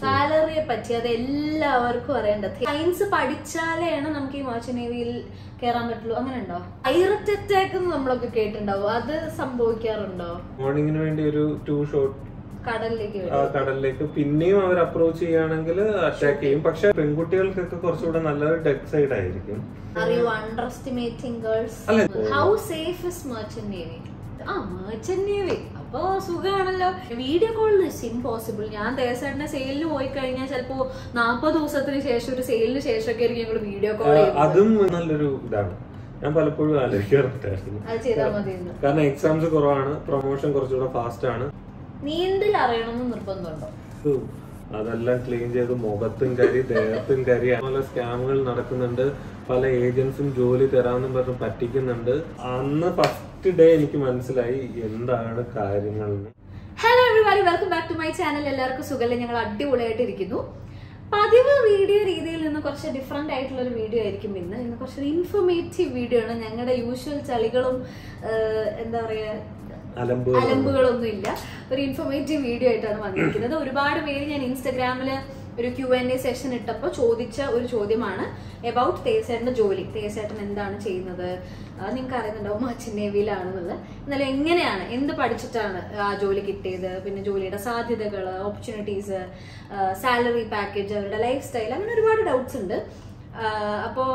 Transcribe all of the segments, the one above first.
സാലറിയെ പറ്റി അത് എല്ലാവർക്കും അറിയേണ്ടത്. സയൻസ് പഠിച്ചാലാണ് നമുക്ക് ഈ മർച്ചന്റ് നേവിയിൽ കേറാൻ പറ്റുള്ളൂ. അങ്ങനെ ഉണ്ടോ? പൈററ്റ് അറ്റാക്ക് നമ്മളൊക്കെ കേട്ടിട്ടുണ്ടാവും, അത് സംഭവിക്കാറുണ്ടോ? മോർണിംഗിന് വേണ്ടി ഒരു 2 ഷോട്ട് കടലിലേക്ക് പിന്നെയും അവർ അപ്രോച്ച് ചെയ്യുകയാണെങ്കിൽ അറ്റാക്ക് ചെയ്യും. പക്ഷെ പെൺകുട്ടികൾക്കൊക്കെ കുറച്ചുകൂടെ നല്ലൊരു ഡെഡ് സൈഡ് ആയിരിക്കും. Underestimating girls. How safe is merchant navy? Merchant navy അപ്പൊ സുഖമാണല്ലോ. വീഡിയോ കോളിൽ ഇമ്പോസിബിൾ. ഞാൻ ദേശാടിന്റെ സെയിലിന് പോയി കഴിഞ്ഞാൽ ചിലപ്പോ 40 ദിവസത്തിന് ശേഷം ഒരു സെയിലിന് ശേഷമൊക്കെ ആയിരിക്കും ഞങ്ങൾ വീഡിയോ കോൾ. അതും നല്ലൊരു ഇതാണ്. ഞാൻ പലപ്പോഴും ആലോചിക്കാറുണ്ടായിരുന്നു. കാരണം എക്സാംസ് കുറവാണ്, പ്രൊമോഷൻ കുറച്ചുകൂടെ ഫാസ്റ്റ് ആണ്. നീന്തൽ അറിയണമെന്ന് നിർബന്ധമുണ്ടോ? അതെല്ലാം ക്ലീൻ ചെയ്ത് മുഖത്തും കരി ദേഹത്തും കരി. അതുപോലെ സ്കാമുകൾ നടക്കുന്നുണ്ട്. പല ഏജൻസും ജോലി തരാമെന്നും പറഞ്ഞ് പറ്റിക്കുന്നുണ്ട്. അന്ന് ഫസ്റ്റ് ഡേ എനിക്ക് മനസ്സിലായി എന്താണ് കാര്യങ്ങൾ. Hello everybody, welcome back to my channel. എല്ലാവർക്കും സുഖല്ലേ? ഞങ്ങൾ അടിപൊളിയായിട്ട് ഇരിക്കുന്നു. പതിവ് വീഡിയോ രീതിയിൽ നിന്ന് കുറച്ച് ഡിഫറെന്റ് ആയിട്ടുള്ള ഒരു വീഡിയോ ആയിരിക്കും ഇന്ന്. കുറച്ചൊരു ഇൻഫോർമേറ്റീവ് വീഡിയോ ആണ്. ഞങ്ങളുടെ യൂഷ്വൽ ചളികളും എന്താ പറയാ അലമ്പുകളൊന്നും ഇല്ല. ഒരു ഇൻഫോർമേറ്റീവ് വീഡിയോ ആയിട്ടാണ് വന്നിരിക്കുന്നത്. ഒരുപാട് പേര് ഞാൻ ഇൻസ്റ്റഗ്രാമില് ഒരു Q&A സെഷൻ ഇട്ടപ്പോൾ ചോദിച്ച ഒരു ചോദ്യമാണ് എബൌട്ട് തേജേട്ടന്റെ ജോലി. തേജേട്ടൻ എന്താണ് ചെയ്യുന്നത്? നിങ്ങൾക്ക് അറിയുന്നുണ്ടാവും മർച്ചന്റ് നേവിയിലാണെന്നുള്ളത്. എന്നാലും എങ്ങനെയാണ്, എന്ത് പഠിച്ചിട്ടാണ് ആ ജോലി കിട്ടിയത്, പിന്നെ ജോലിയുടെ സാധ്യതകൾ, ഓപ്പർച്യൂണിറ്റീസ്, സാലറി പാക്കേജ്, അവരുടെ ലൈഫ് സ്റ്റൈൽ, അങ്ങനെ ഒരുപാട് ഡൗട്ട്സ് ഉണ്ട്. അപ്പോൾ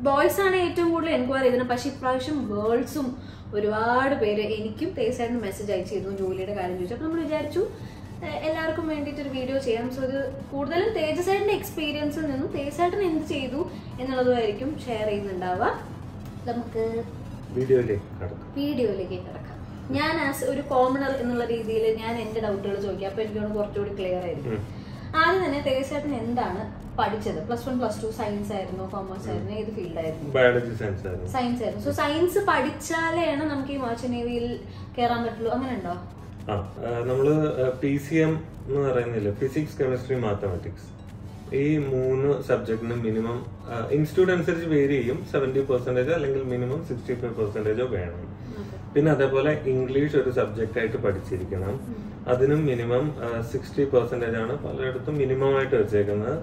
ബോയ്സ് ആണ് ഏറ്റവും കൂടുതൽ എൻക്വയറി ചെയ്തത്. പക്ഷെ ഇപ്രാവശ്യം ഗേൾസും ഒരുപാട് പേര് എനിക്കും തേജേട്ടന് മെസ്സേജ് അയച്ചിരുന്നു ജോലിയുടെ കാര്യം ചോദിച്ചു. അപ്പോൾ നമ്മൾ വിചാരിച്ചു എല്ലാവർക്കും വേണ്ടിയിട്ടൊരു വീഡിയോ ചെയ്യാം. സോ ഇത് കൂടുതലും തേജേട്ടന്റെ എക്സ്പീരിയൻസിൽ നിന്നും തേജേട്ടൻ എന്ത് ചെയ്തു എന്നുള്ളതുമായിരിക്കും ഷെയർ ചെയ്യുന്നുണ്ടാവുക. നമുക്ക് വീഡിയോയിലേക്ക് കിടക്കാം. ഞാൻ ആസ് ഒരു കോമണർ എന്നുള്ള രീതിയിൽ ഞാൻ എന്റെ ഡൗട്ടുകൾ ചോദിക്കാം. അപ്പൊ എനിക്ക് കുറച്ചുകൂടി ക്ലിയർ ആയിരിക്കും. ആദ്യം തന്നെ തേജേട്ടൻ എന്താണ് പഠിച്ചത്? +1 +2 സയൻസ് ആയിരുന്നു, കോമേഴ്സ് ആയിരുന്നു, ഏത് ഫീൽഡ് ആയിരുന്നു? ബയോളജി, സയൻസ് ആയിരുന്നു. സോ സയൻസ് പഠിച്ചാലാണ് നമുക്ക് ഈ മർച്ചന്റ് നേവിയിൽ കേറാൻ പറ്റുള്ളൂ. അങ്ങനെ ഉണ്ടോ? നമ്മള് PCM എന്ന് പറയുന്നില്ല, ഫിസിക്സ്, കെമിസ്ട്രി, മാത്തമാറ്റിക്സ്, ഈ 3 സബ്ജക്റ്റിന് മിനിമം ഇൻസ്റ്റിറ്റ്യൂട്ട് അനുസരിച്ച് വേരി ചെയ്യും. 70% അല്ലെങ്കിൽ മിനിമം 65% വേണം. പിന്നെ അതേപോലെ ഇംഗ്ലീഷ് ഒരു സബ്ജക്റ്റ് ആയിട്ട് പഠിച്ചിരിക്കണം. അതിനും മിനിമം 60% ആണ് പലയിടത്തും മിനിമം ആയിട്ട് വെച്ചേക്കുന്നത്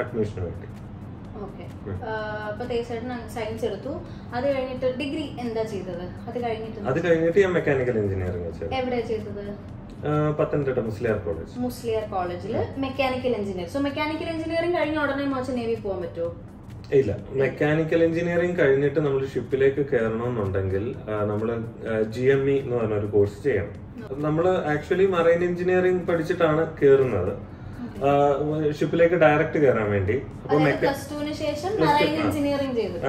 അഡ്മിഷന് വേണ്ടി. സയൻസ് എടുത്തു. അത് കഴിഞ്ഞിട്ട് ഡിഗ്രി എന്താ ചെയ്തത്? അത് കഴിഞ്ഞിട്ട് ഞാൻ മെക്കാനിക്കൽ എഞ്ചിനീയറിംഗ് ചെയ്തു. എവിടെ ചെയ്തത്? പത്തനംതിട്ട മുസ്ലിയാർ കോളേജിൽ mechanical engineer. So mechanical engineering കഴിഞ്ഞ ഉടനെ മർച്ചന്റ് നേവി പോകാൻ പറ്റുമോ? ഇല്ല. മെക്കാനിക്കൽ എഞ്ചിനീയറിംഗ് കഴിഞ്ഞിട്ട് നമ്മൾ ഷിപ്പിലേക്ക് കയറണമെന്നുണ്ടെങ്കിൽ നമ്മൾ GME എന്ന് പറഞ്ഞ ഒരു കോഴ്സ് ചെയ്യണം. നമ്മൾ ആക്ച്വലി മറൈൻ എഞ്ചിനീയറിംഗ് പഠിച്ചിട്ടാണ് കയറുന്നത് ഷിപ്പിലേക്ക് ഡയറക്റ്റ് കയറാൻ വേണ്ടി. അപ്പൊ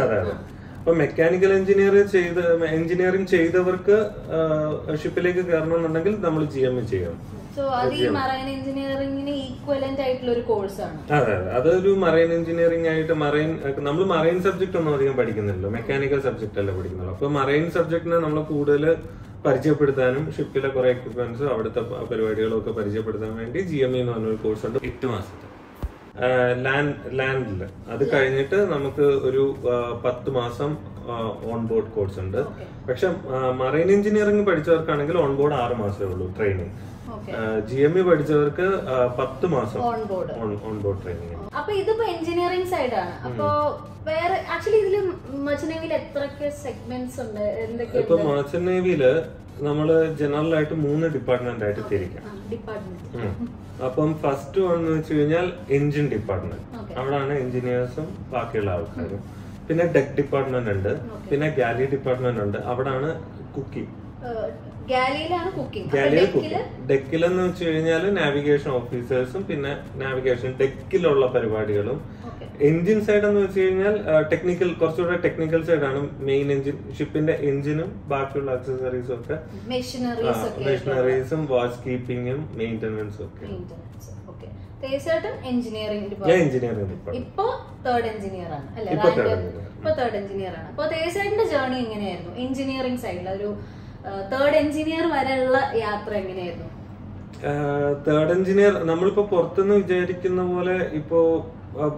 അതെ. അപ്പൊ മെക്കാനിക്കൽ എഞ്ചിനീയറിംഗ് ചെയ്തവർക്ക് ഷിപ്പിലേക്ക് കയറണമെന്നുണ്ടെങ്കിൽ നമ്മൾ GME ചെയ്യണം. അതെ, അതൊരു മറൈൻ എഞ്ചിനീയറിംഗ് ആയിട്ട് നമ്മൾ മറൈൻ സബ്ജക്ട് ഒന്നും അധികം പഠിക്കുന്നില്ലല്ലോ, മെക്കാനിക്കൽ സബ്ജക്ട് അല്ല പഠിക്കുന്നുള്ളൂ. അപ്പൊ മറൈൻ സബ്ജക്റ്റിനെ നമ്മൾ കൂടുതൽ പരിചയപ്പെടുത്താനും ഷിപ്പിലെ കുറെ എക്യുപ്മെന്റ്സും അവിടുത്തെ പരിപാടികളും ഒക്കെ പരിചയപ്പെടുത്താൻ വേണ്ടി GME എന്ന് പറഞ്ഞൊരു കോഴ്സ് ഉണ്ട്. 8 മാസത്തെ ലാൻഡില്. അത് കഴിഞ്ഞിട്ട് നമുക്ക് ഒരു 10 മാസം ഓൺ ബോർഡ് കോഴ്സ് ഉണ്ട്. പക്ഷെ മറൈൻ എഞ്ചിനീയറിംഗ് പഠിച്ചവർക്കാണെങ്കിൽ ഓൺ ബോർഡ് 6 മാസമേ ഉള്ളൂ ട്രെയിനിങ്. GME പഠിച്ചവർക്ക് 10 മാസം ഓൺ ബോർഡ് ട്രെയിനിങ്. അപ്പൊ ഇതിപ്പോ എഞ്ചിനീയറിംഗ് സൈഡ് ആണ്. അപ്പൊ വേറെ ആക്ച്വലി ഇതില് മർച്ചന്റ് നേവിയിൽ എത്രയൊക്കെ സെഗ്മെന്റ്സ് ഉണ്ട്? ഇപ്പൊ മർച്ചന്റ് നേവിയില് നമ്മള് ജനറൽ ആയിട്ട് 3 ഡിപ്പാർട്ട്മെന്റ് ആയിട്ട് തിരിക്കാം. അപ്പം ഫസ്റ്റ് എന്ന് വെച്ച് കഴിഞ്ഞാൽ എഞ്ചിൻ ഡിപ്പാർട്ട്മെന്റ്. അവിടാണ് എഞ്ചിനീയേഴ്സും ബാക്കിയുള്ള ആൾക്കാരും. പിന്നെ ഡെക്ക് ഡിപ്പാർട്ട്മെന്റ് ഉണ്ട്. പിന്നെ ഗാലി ഡിപ്പാർട്ട്മെന്റ് ഉണ്ട്. അവിടാണ് കുക്കിംഗ്. ഡെക്കിലെന്ന് വെച്ച് കഴിഞ്ഞാൽ നാവിഗേഷൻ ഓഫീസേഴ്സും പിന്നെ നാവിഗേഷൻ ഡെക്കിലുള്ള പരിപാടികളും. എഞ്ചിൻ സൈഡ് എന്ന് വെച്ച് കഴിഞ്ഞാൽ കുറച്ചുകൂടെ ടെക്നിക്കൽ സൈഡാണ്. മെയിൻ എഞ്ചിൻ, ഷിപ്പിന്റെ എഞ്ചിനും ബാക്കിയുള്ള അക്സസറീസും ഒക്കെ, മെഷീനറീസും വാച്ച് കീപ്പിംഗും മെയിന്റനൻസും ഒക്കെ. എഞ്ചിനീയറിംഗ് ഇപ്പൊ തേർഡ് എഞ്ചിനീയർ ആണ് അല്ലെ? ഇപ്പൊ തേർഡ് എഞ്ചിനീയർ ആണ്. അപ്പൊ തേജേട്ടന്റെ ജേർണി എങ്ങനെയായിരുന്നു എഞ്ചിനീയറിംഗ് സൈഡിൽ? ഒരു തേർഡ് എഞ്ചിനീയർ വരെയുള്ള യാത്ര എങ്ങനെയായിരുന്നു? തേർഡ് എഞ്ചിനീയർ നമ്മളിപ്പോ പുറത്തുനിന്ന് വിചാരിക്കുന്ന പോലെ ഇപ്പോ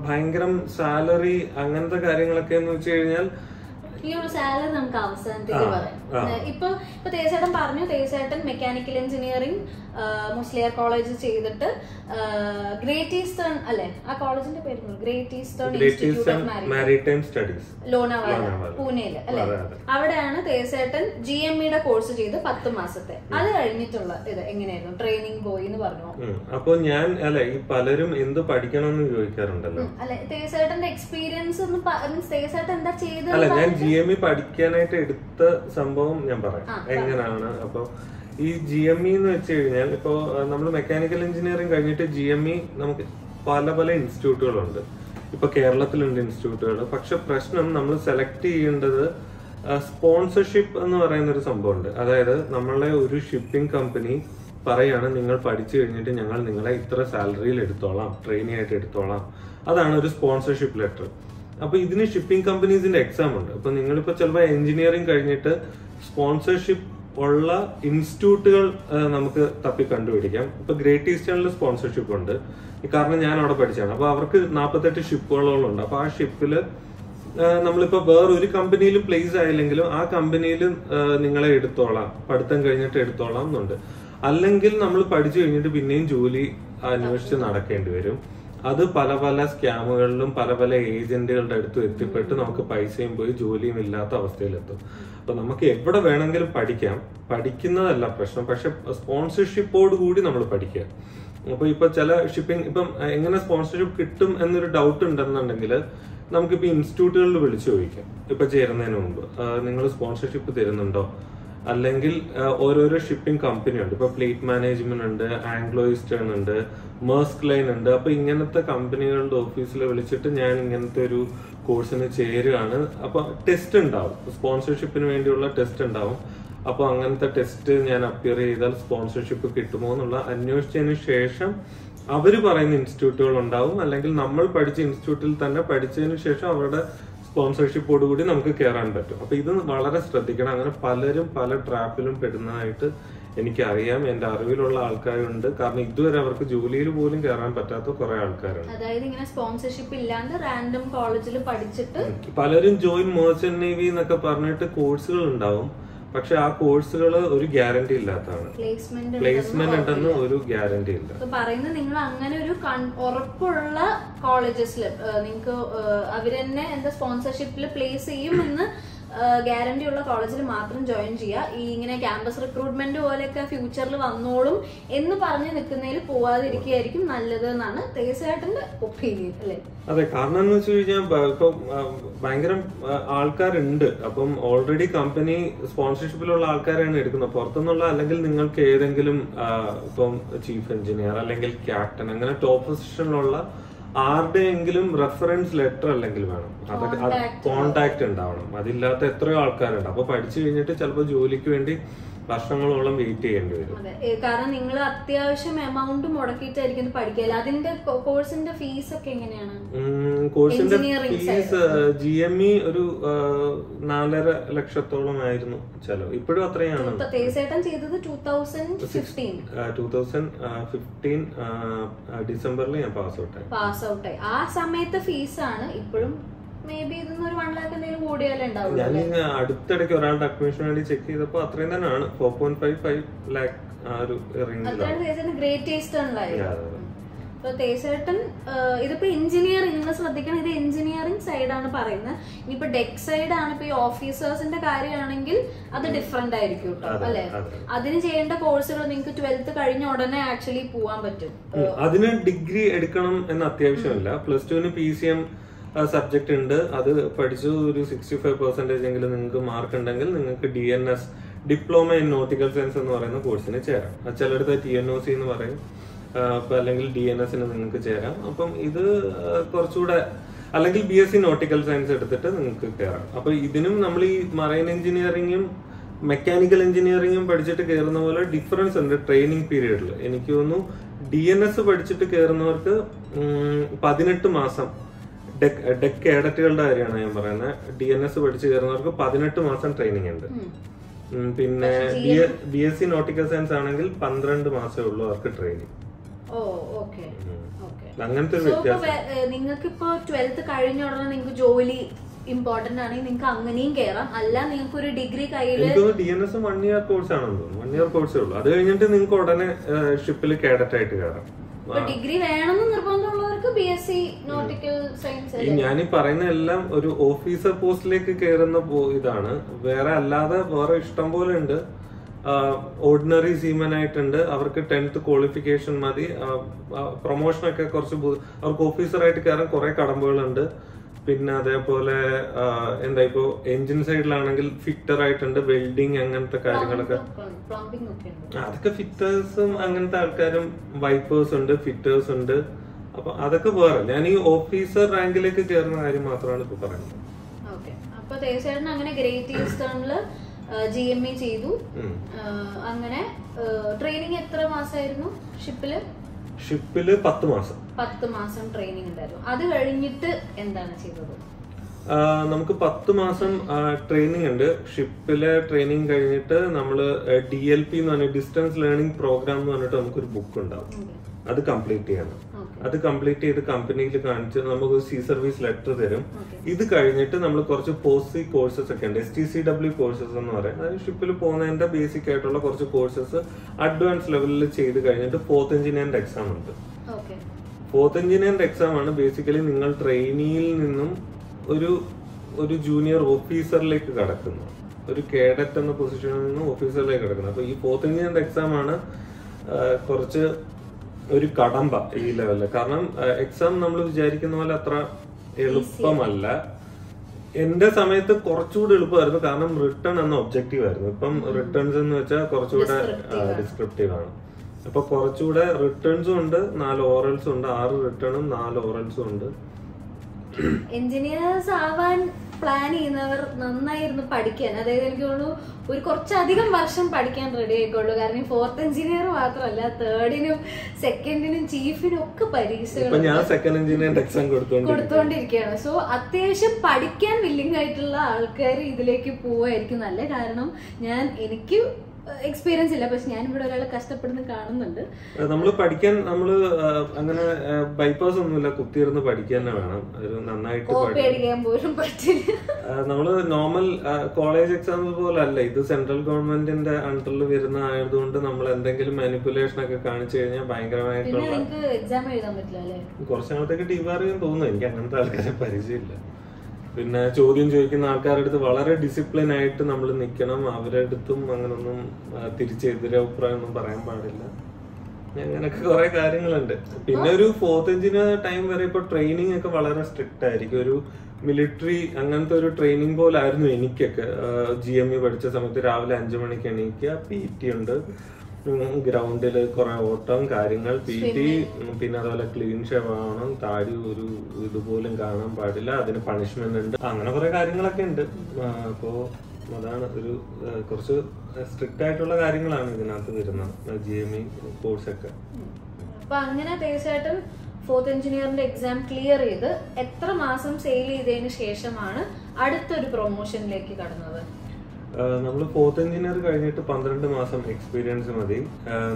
ഭയങ്കരം സാലറി അങ്ങനത്തെ കാര്യങ്ങളൊക്കെ എന്ന് വെച്ച് കഴിഞ്ഞാൽ ഈ ഒരു സാലറി നമുക്ക് അവസാനത്തേക്ക് പറയാം. ഇപ്പൊ തേജേട്ടൻ പറഞ്ഞു തേജേട്ടൻ മെക്കാനിക്കൽ എഞ്ചിനീയറിംഗ് മുസ്ലിയാർ കോളേജ് ചെയ്തിട്ട് ഗ്രേറ്റ് ഈസ്റ്റേൺ അല്ലെ ആ കോളേജിന്റെ പേര് great eastern institute of maritime studies Lonavala പൂനെയില് അല്ലെ അവിടെയാണ് തേസേട്ടൻ GME കോഴ്സ് ചെയ്ത് 10 മാസത്തെ. അത് കഴിഞ്ഞിട്ടുള്ള ഇത് എങ്ങനെയായിരുന്നു? ട്രെയിനിങ് പോയി എന്ന് പറഞ്ഞു. അപ്പൊ ഞാൻ ഈ പലരും എന്ത് പഠിക്കണം എന്ന് ചോദിക്കാറുണ്ടല്ലോ. അല്ലെ തേസേട്ടന്റെ എക്സ്പീരിയൻസ് തേസേട്ടൻ എന്താ ചെയ്തത്? അല്ല, ഞാൻ GME പഠിക്കാനായിട്ട് എടുത്ത സംഭവം ഞാൻ പറയാം എങ്ങനെയാണ്. അപ്പൊ ഈ GME എന്ന് വെച്ച് കഴിഞ്ഞാൽ ഇപ്പോ നമ്മൾ മെക്കാനിക്കൽ എഞ്ചിനീയറിംഗ് കഴിഞ്ഞിട്ട് GME നമുക്ക് പല പല ഇൻസ്റ്റിറ്റ്യൂട്ടുകളുണ്ട്. ഇപ്പൊ കേരളത്തിലുണ്ട് ഇൻസ്റ്റിറ്റ്യൂട്ടുകൾ. പക്ഷെ പ്രശ്നം നമ്മൾ സെലക്ട് ചെയ്യേണ്ടത് സ്പോൺസർഷിപ്പ് എന്ന് പറയുന്ന ഒരു സംഭവമുണ്ട്. അതായത് നമ്മളെ ഒരു ഷിപ്പിംഗ് കമ്പനി പറയാണ് നിങ്ങൾ പഠിച്ചു കഴിഞ്ഞിട്ട് ഞങ്ങൾ നിങ്ങളെ ഇത്ര സാലറിയിൽ എടുത്തോളാം, ട്രെയിനി ആയിട്ട് എടുത്തോളാം. അതാണ് ഒരു സ്പോൺസർഷിപ്പ് ലെറ്റർ. അപ്പൊ ഇതിന് ഷിപ്പിംഗ് കമ്പനീസിന്റെ എക്സാം ഉണ്ട്. അപ്പൊ നിങ്ങളിപ്പോ ചിലപ്പോൾ എഞ്ചിനീയറിംഗ് കഴിഞ്ഞിട്ട് സ്പോൺസർഷിപ്പ് ഉള്ള ഇൻസ്റ്റിറ്റ്യൂട്ടുകൾ നമുക്ക് തപ്പി കണ്ടുപിടിക്കാം. ഇപ്പൊ ഗ്രേറ്റ് ഈസ്റ്റേണിൽ സ്പോൺസർഷിപ്പ് ഉണ്ട്, കാരണം ഞാൻ അവിടെ പഠിച്ചാണ്. അപ്പൊ അവർക്ക് 48 ഷിപ്പുകളോളം ഉണ്ട്. അപ്പൊ ആ ഷിപ്പില് നമ്മളിപ്പോ വേറൊരു കമ്പനിയിലും പ്ലേസ് ആയില്ലെങ്കിലും ആ കമ്പനിയിൽ നിങ്ങളെ എടുത്തോളാം, പഠിത്തം കഴിഞ്ഞിട്ട് എടുത്തോളാം എന്നുണ്ട്. അല്ലെങ്കിൽ നമ്മൾ പഠിച്ചു കഴിഞ്ഞിട്ട് പിന്നെയും ജോലി അന്വേഷിച്ച് നടക്കേണ്ടി വരും. അത് പല പല സ്കാമുകളിലും പല പല ഏജന്റുകളുടെ അടുത്തും എത്തിപ്പെട്ട് നമുക്ക് പൈസയും പോയി ജോലിയും ഇല്ലാത്ത അവസ്ഥയിലെത്തും. അപ്പൊ നമുക്ക് എവിടെ വേണമെങ്കിലും പഠിക്കാം, പഠിക്കുന്നതല്ല പ്രശ്നം, പക്ഷെ സ്പോൺസർഷിപ്പോട് കൂടി നമ്മൾ പഠിക്കുക. അപ്പൊ ഇപ്പൊ ചില ഷിപ്പിംഗ് ഇപ്പം എങ്ങനെ സ്പോൺസർഷിപ്പ് കിട്ടും എന്നൊരു ഡൗട്ട് ഉണ്ടെന്നുണ്ടെങ്കിൽ നമുക്കിപ്പോ ഇൻസ്റ്റിറ്റ്യൂട്ടുകളിൽ വിളിച്ചു ചോദിക്കാം. ഇപ്പൊ ചേരുന്നതിന് മുമ്പ് നിങ്ങൾ സ്പോൺസർഷിപ്പ് തരുന്നുണ്ടോ? അല്ലെങ്കിൽ ഓരോരോ ഷിപ്പിംഗ് കമ്പനി ഉണ്ട്. ഇപ്പൊ ഫ്ലീറ്റ് മാനേജ്മെന്റ് ഉണ്ട്, ആംഗ്ലോ ഈസ്റ്റേൺ ഉണ്ട്, മേഴ്സ്ക് ലൈൻ ഉണ്ട്. അപ്പൊ ഇങ്ങനത്തെ കമ്പനികളുടെ ഓഫീസിൽ വിളിച്ചിട്ട് ഞാൻ ഇങ്ങനത്തെ ഒരു കോഴ്സിന് ചേരുകയാണ്. അപ്പൊ ടെസ്റ്റ് ഉണ്ടാവും, സ്പോൺസർഷിപ്പിന് വേണ്ടിയുള്ള ടെസ്റ്റ് ഉണ്ടാവും. അപ്പൊ അങ്ങനത്തെ ടെസ്റ്റ് ഞാൻ അപ്പിയർ ചെയ്താൽ സ്പോൺസർഷിപ്പ് കിട്ടുമോ എന്നുള്ള അന്വേഷിച്ചതിന് ശേഷം അവര് പറയുന്ന ഇൻസ്റ്റിറ്റ്യൂട്ടുകൾ ഉണ്ടാവും. അല്ലെങ്കിൽ നമ്മൾ പഠിച്ച ഇൻസ്റ്റിറ്റ്യൂട്ടിൽ തന്നെ പഠിച്ചതിന് ശേഷം അവരുടെ സ്പോൺസർഷിപ്പോട് കൂടി നമുക്ക് കയറാൻ പറ്റും. അപ്പൊ ഇത് വളരെ ശ്രദ്ധിക്കണം. അങ്ങനെ പലരും പല ട്രാപ്പിലും പെടുന്നതായിട്ട് എനിക്കറിയാം. എന്റെ അറിവിലുള്ള ആൾക്കാരുണ്ട്. കാരണം ഇതുവരെ അവർക്ക് ജോലിയിൽ പോലും കയറാൻ പറ്റാത്ത കുറെ ആൾക്കാരുണ്ട്. അതായത് ഇങ്ങനെ സ്പോൺസർഷിപ്പ് ഇല്ലാണ്ട് റാൻഡം കോളേജിൽ പഠിച്ചിട്ട് പലരും ജോയിൻ മെർച്ചന്റ് നേവി എന്നൊക്കെ പറഞ്ഞിട്ട് കോഴ്സുകൾ ഉണ്ടാവും. പക്ഷെ ആ കോഴ്സുകൾ ഒരു ഗ്യാരണ്ടി ഇല്ലാത്തതാണ്. പ്ലേസ്മെന്റ് ഉണ്ടെന്ന് ഒരു ഗ്യാരണ്ടി ഇല്ല. പറയുന്നത് നിങ്ങൾ അങ്ങനെ ഒരു ഉറപ്പുള്ള കോളേജസിൽ നിങ്ങൾക്ക് അവരെന്നെ എന്താ സ്പോൺസർഷിപ്പിൽ പ്ലേസ് ചെയ്യും എന്ന് ഗ്യാരണ്ടി ഉള്ള കോളേജിൽ മാത്രം ജോയിൻ ചെയ്യുക. ഈ ഇങ്ങനെ ക്യാമ്പസ് റിക്രൂട്ട്മെന്റ് പോലെയൊക്കെ ഫ്യൂച്ചറിൽ വന്നോളും എന്ന് പറഞ്ഞ് നിൽക്കുന്നതിൽ പോവാതിരിക്കുകയായിരിക്കും നല്ലത് എന്നാണ് തേസേട്ടന്റെ ഒപ്പീനിയൻ അല്ലെ? അതെ, കാരണം എന്ന് വെച്ച് കഴിഞ്ഞാൽ ഇപ്പൊ ഭയങ്കര ആൾക്കാരുണ്ട്. അപ്പം ഓൾറെഡി കമ്പനി സ്പോൺസർഷിപ്പിലുള്ള ആൾക്കാരാണ് എടുക്കുന്നത്, പുറത്തുനിന്നുള്ള. അല്ലെങ്കിൽ നിങ്ങൾക്ക് ഏതെങ്കിലും ഇപ്പം ചീഫ് എഞ്ചിനീയർ അല്ലെങ്കിൽ ക്യാപ്റ്റൻ അങ്ങനെ ടോപ്പ് പൊസിഷനിലുള്ള ആരുടെയെങ്കിലും റെഫറൻസ് ലെറ്റർ അല്ലെങ്കിൽ വേണം. അതൊക്കെ കോണ്ടാക്ട് ഉണ്ടാവണം. അതില്ലാത്ത എത്രയോ ആൾക്കാരുണ്ട്. അപ്പൊ പഠിച്ചു കഴിഞ്ഞിട്ട് ചിലപ്പോൾ ജോലിക്ക് വേണ്ടി വർഷങ്ങളോളം വെയിറ്റ് ചെയ്യേണ്ടി വരും. കാരണം നിങ്ങൾ അത്യാവശ്യം എമൗണ്ട് മുടക്കിയിട്ടായിരിക്കും പഠിക്കുക. അതിന്റെ കോഴ്സിന്റെ ഫീസ് ഒക്കെ എങ്ങനെയാണ്? കോഴ്സിന്റെ ഫീസ് GME ഒരു 4.5 ലക്ഷത്തോളം ആയിരുന്നു ചെലവ്. ഇപ്പോഴും അത്രയാണ്. തേസേട്ടൻ ചെയ്തത് 2015 ഡിസംബറിൽ ഞാൻ പാസ് ഔട്ടായി. ആ സമയത്തെ ഫീസാണ് ഇപ്പോഴും മേ ബി ഇതൊന്നും ഒരു 1 lakh എന്തെങ്കിലും കൂടിയാലേ ഉണ്ടാവുള്ളൂ. ഞാൻ അടുത്തിടയ്ക്ക് ഒരാളുടെ അഡ്മിഷൻ വേണ്ടി ചെക്ക് ചെയ്തപ്പോ അത്രയും തന്നെയാണ്. 4.55 lakh ആ ഒരു റേഞ്ചിലാണ്. ഗ്രേറ്റ് ഈസ്റ്റേണിലായിരുന്നു. തേസേട്ടൻ ഇതിപ്പോ എഞ്ചിനീയറിംഗ് നിങ്ങൾ ശ്രദ്ധിക്കണം, ഇത് എഞ്ചിനീയറിംഗ് സൈഡാണ് പറയുന്നത്. ഇനിയിപ്പോ ഡെക്ക് സൈഡ് ആണ്. ഇപ്പൊ ഈ ഓഫീസേഴ്സിന്റെ കാര്യമാണെങ്കിൽ അത് ഡിഫറെന്റ് ആയിരിക്കും കേട്ടോ അല്ലെ? അതിന് ചെയ്യേണ്ട കോഴ്സുകൾ നിങ്ങൾക്ക് 12th കഴിഞ്ഞ ഉടനെ ആക്ച്വലി പോവാൻ പറ്റും. അതിന് ഡിഗ്രി എടുക്കണം എന്ന് അത്യാവശ്യമില്ല. +2 PCM സബ്ജക്ട് ഉണ്ട്. അത് പഠിച്ചു ഒരു 65% എങ്കിലും നിങ്ങൾക്ക് മാർക്ക് ഉണ്ടെങ്കിൽ നിങ്ങൾക്ക് DNS diploma in nautical science എന്ന് പറയുന്ന കോഴ്സിന് ചേരാം. ചിലടത്ത് TNOC എന്ന് പറയും. അല്ലെങ്കിൽ DNSന് നിങ്ങൾക്ക് ചേരാം. അപ്പം ഇത് കുറച്ചുകൂടെ, അല്ലെങ്കിൽ BSc നോട്ടിക്കൽ സയൻസ് എടുത്തിട്ട് നിങ്ങൾക്ക് കയറാം. അപ്പൊ ഇതിനും നമ്മൾ ഈ മറൈൻ എഞ്ചിനീയറിംഗും മെക്കാനിക്കൽ എഞ്ചിനീയറിംഗും പഠിച്ചിട്ട് കയറുന്ന പോലെ ഡിഫറൻസ് ഉണ്ട് ട്രെയിനിങ് പീരീഡിൽ. എനിക്ക് തോന്നുന്നു DNS പഠിച്ചിട്ട് കയറുന്നവർക്ക് 18 മാസം, ഡെക്ക് കേഡറ്റുകളുടെ കാര്യമാണ് ഞാൻ പറയുന്നത്. DNS പഠിച്ച് കയറുന്നവർക്ക് 18 മാസം ട്രെയിനിങ് ഉണ്ട്. പിന്നെ BSc നോട്ടിക്കൽ സയൻസ് ആണെങ്കിൽ 12 മാസമേ ഉള്ളൂ അവർക്ക് ട്രെയിനിങ്. അങ്ങനത്തെ നിങ്ങൾക്ക് ഇപ്പൊ 12th കഴിഞ്ഞ ഉടനെ നിങ്ങൾക്ക് ജോലി ഇമ്പോർട്ടന്റ് ആണെങ്കിൽ നിങ്ങൾക്ക് അങ്ങനെയും കയറാം. അല്ല നിങ്ങൾക്ക് ഒരു ഡിഗ്രി കയ്യിൽ DNS 1 year കോഴ്സ് ആണെന്ന് തോന്നുന്നു. 1 year കോഴ്സേ ഉള്ളൂ. അത് കഴിഞ്ഞിട്ട് നിങ്ങൾക്ക് ഉടനെ ഷിപ്പിൽ കേഡറ്റ് ആയിട്ട് കയറാം. ഡിഗ്രി വേണമെന്ന് നിർബന്ധമുള്ളവർക്ക് BSc നോട്ടിക്കൽ സയൻസ്. ഞാനീ പറയുന്ന എല്ലാം ഒരു ഓഫീസർ പോസ്റ്റിലേക്ക് കയറുന്ന ഇതാണ്. വേറെ അല്ലാതെ വേറെ ഇഷ്ടം പോലെ ഉണ്ട്. ഓർഡിനറി സീമൻ ആയിട്ടുണ്ട്, അവർക്ക് 10th ക്വാളിഫിക്കേഷൻ മതി. പ്രൊമോഷനൊക്കെ കുറച്ച് അവർക്ക് ഓഫീസറായിട്ട് കയറാൻ കുറെ കടമ്പകളുണ്ട്. പിന്നെ അതേപോലെ എന്താ ഇപ്പോ എഞ്ചിൻ സൈഡിലാണെങ്കിൽ ഫിറ്റർ ആയിട്ടുണ്ട്, വെൽഡിങ് അങ്ങനത്തെ കാര്യങ്ങളൊക്കെ. അതൊക്കെ ഫിറ്റേഴ്സും അങ്ങനത്തെ ആൾക്കാരും, വൈപ്പേഴ്സ് ഉണ്ട്, ഫിറ്റേഴ്സ് ഉണ്ട്. അപ്പൊ അതൊക്കെ വേറെ. ഞാൻ ഈ ഓഫീസർ റാങ്കിലേക്ക് കയറുന്ന കാര്യം മാത്രമാണ് ഇപ്പൊ പറയുന്നത്. അപ്പൊ തീർച്ചയായിട്ടും അങ്ങനെ ഗ്രേറ്റ് ഈസ്റ്റേണില് GME ചെയ്തു. അങ്ങനെ ട്രെയിനിങ് എത്ര മാസമായിരുന്നു ഷിപ്പില്? 10 മാസം. 10 മാസം ട്രെയിനിങ് ഉണ്ടായിരുന്നു. അത് കഴിഞ്ഞിട്ട് എന്താണ് ചെയ്തത്? നമുക്ക് 10 മാസം ട്രെയിനിങ് ഉണ്ട്. ഷിപ്പിലെ ട്രെയിനിങ് കഴിഞ്ഞിട്ട് നമ്മള് DLP എന്ന് പറഞ്ഞ ഡിസ്റ്റൻസ് ലേണിംഗ് പ്രോഗ്രാം എന്ന് പറഞ്ഞിട്ട് നമുക്കൊരു ബുക്ക് ഉണ്ടാവും. അത് കംപ്ലീറ്റ് ചെയ്യണം. അത് കംപ്ലീറ്റ് ചെയ്ത് കമ്പനിയിൽ കാണിച്ച് നമുക്ക് സി സർവീസ് ലെറ്റർ തരും. ഇത് കഴിഞ്ഞിട്ട് നമ്മൾ കുറച്ച് പോസ്റ്റ് കോഴ്സസ് ഒക്കെ ഉണ്ട്, STCW കോഴ്സസ് എന്ന് പറയും. അതായത് ഷിപ്പിൽ പോകുന്നതിന്റെ ബേസിക് ആയിട്ടുള്ള കുറച്ച് കോഴ്സസ് അഡ്വാൻസ് ലെവലിൽ ചെയ്ത് കഴിഞ്ഞിട്ട് 4th എഞ്ചിനീയറിന്റെ എക്സാം ഉണ്ട്. 4th എഞ്ചിനീയറിന്റെ എക്സാം ആണ് ബേസിക്കലി നിങ്ങൾ ട്രെയിനിയിൽ നിന്നും ഒരു ജൂനിയർ ഓഫീസറിലേക്ക് കടക്കുന്നു. ഒരു കേഡറ്റ് എന്ന പൊസിഷനിൽ നിന്നും ഓഫീസറിലേക്ക് കടക്കുന്നു. അപ്പൊ ഈ 4th എഞ്ചിനീയറിന്റെ എക്സാം ആണ് കുറച്ച് ഒരു കടമ്പ ഈ ലെവലില്. കാരണം എക്സാം നമ്മൾ വിചാരിക്കുന്ന പോലെ അത്ര എളുപ്പമല്ല. എന്റെ സമയത്ത് കുറച്ചുകൂടി എളുപ്പമായിരുന്നു, കാരണം റിട്ടേൺ എന്ന ഒബ്ജക്റ്റീവ് ആയിരുന്നു. ഇപ്പം റിട്ടേൺസ് എന്ന് വെച്ചാൽ കുറച്ചുകൂടെ ഡിസ്ക്രിപ്റ്റീവ് ആണ്. അപ്പൊ കുറച്ചുകൂടെ റിട്ടേൺസും ഉണ്ട്, 4 ഓറൽസും ഉണ്ട്. 6 റിട്ടേണും 4 ഓറൽസും ഉണ്ട്. എഞ്ചിനീയേഴ്സ് ആവാൻ പ്ലാൻ ചെയ്യുന്നവർ നന്നായിരുന്നു പഠിക്കാൻ. അതായത് എനിക്ക് തോന്നുന്നു ഒരു കുറച്ചധികം വർഷം പഠിക്കാൻ റെഡി ആയിക്കോളൂ. കാരണം 4th എഞ്ചിനീയർ മാത്രമല്ല, 3rd-നും 2nd-നും ചീഫിനും ഒക്കെ പരീക്ഷകൾ ഞാൻ 2nd എഞ്ചിനീയറിന്റെ എക്സാം കൊടുത്തോണ്ടിരിക്കുകയാണ്. സോ അത്യാവശ്യം പഠിക്കാൻ വില്ലിംഗ് ആയിട്ടുള്ള ആൾക്കാർ ഇതിലേക്ക് പോവായിരിക്കും നല്ല. കാരണം എനിക്ക് എക്സ്പീരിയൻസ് ഇല്ല, പക്ഷെ ഞാൻ ഇവിടെ ഒരാളെ കഷ്ടപ്പെടുന്ന കാണുന്നുണ്ട്. നമ്മള് പഠിക്കാൻ അങ്ങനെ ബൈപ്പാസ് ഒന്നുമില്ല, കുത്തിയിരുന്ന് പഠിക്കാൻ തന്നെ വേണം. ഒരു നന്നായിട്ട് പേടിക്കാൻ പോലും പറ്റില്ല. നമ്മള് നോർമൽ കോളേജ് എക്സാമ്പിൾ പോലെ അല്ല ഇത്. സെൻട്രൽ ഗവൺമെന്റിന്റെ അണ്ടറിൽ വരുന്ന ആയതുകൊണ്ട് നമ്മൾ എന്തെങ്കിലും മാനിപ്പുലേഷൻ ഒക്കെ കാണിച്ചു കഴിഞ്ഞാൽ ഭയങ്കരമായിട്ടുള്ള എക്സാം എഴുതാൻ പറ്റില്ല അല്ലേ? കുറച്ച് നാളത്തേക്ക് ഡിവാർ ചെയ്യാൻ തോന്നുന്നു. എനിക്ക് അങ്ങനത്തെ ആൾക്കാരെ പരിചയമില്ല. പിന്നെ ചോദ്യം ചോദിക്കുന്ന ആൾക്കാരുടെ അടുത്ത് വളരെ ഡിസിപ്ലിൻ ആയിട്ട് നമ്മൾ നിൽക്കണം. അവരുടെ അടുത്തും അങ്ങനൊന്നും തിരിച്ചെതിരഭിപ്രായം ഒന്നും പറയാൻ പാടില്ല. അങ്ങനൊക്കെ കുറെ കാര്യങ്ങളുണ്ട്. പിന്നെ ഒരു 4th എഞ്ചിനീയർ ടൈം വരെ ഇപ്പൊ ട്രെയിനിങ് ഒക്കെ വളരെ സ്ട്രിക്റ്റ് ആയിരിക്കും. ഒരു മിലിറ്ററി അങ്ങനത്തെ ഒരു ട്രെയിനിങ് പോലെ ആയിരുന്നു എനിക്കൊക്കെ. GME പഠിച്ച സമയത്ത് രാവിലെ 5 മണിക്ക് എണീക്കുക, PT ഉണ്ട്, ഗ്രൗണ്ടില് കുറെ ഓട്ടം കാര്യങ്ങൾ, PT, പിന്നെ അതുപോലെ ക്ലീൻ ഷേവ് ആവണം, താടി ഒരു ഇതുപോലും കാണാൻ പാടില്ല, അതിന് പണിഷ്മെന്റ് ഉണ്ട്, അങ്ങനെ കുറെ കാര്യങ്ങളൊക്കെ ഉണ്ട്. അപ്പോ അതാണ് ഒരു കുറച്ച് സ്ട്രിക്റ്റ് ആയിട്ടുള്ള കാര്യങ്ങളാണ് ഇതിനകത്ത് വരുന്നത് GME കോഴ്സ് ഒക്കെ. അപ്പൊ അങ്ങനെ തീർച്ചയായിട്ടും 4th എഞ്ചിനീയറിന്റെ എക്സാം ക്ലിയർ ചെയ്ത് എത്ര മാസം സെയിൽ ചെയ്തതിന് ശേഷമാണ് അടുത്തൊരു പ്രൊമോഷനിലേക്ക് കടന്നത്? നമ്മൾ 4th എഞ്ചിനീയർ കഴിഞ്ഞിട്ട് 12 മാസം എക്സ്പീരിയൻസ് മതി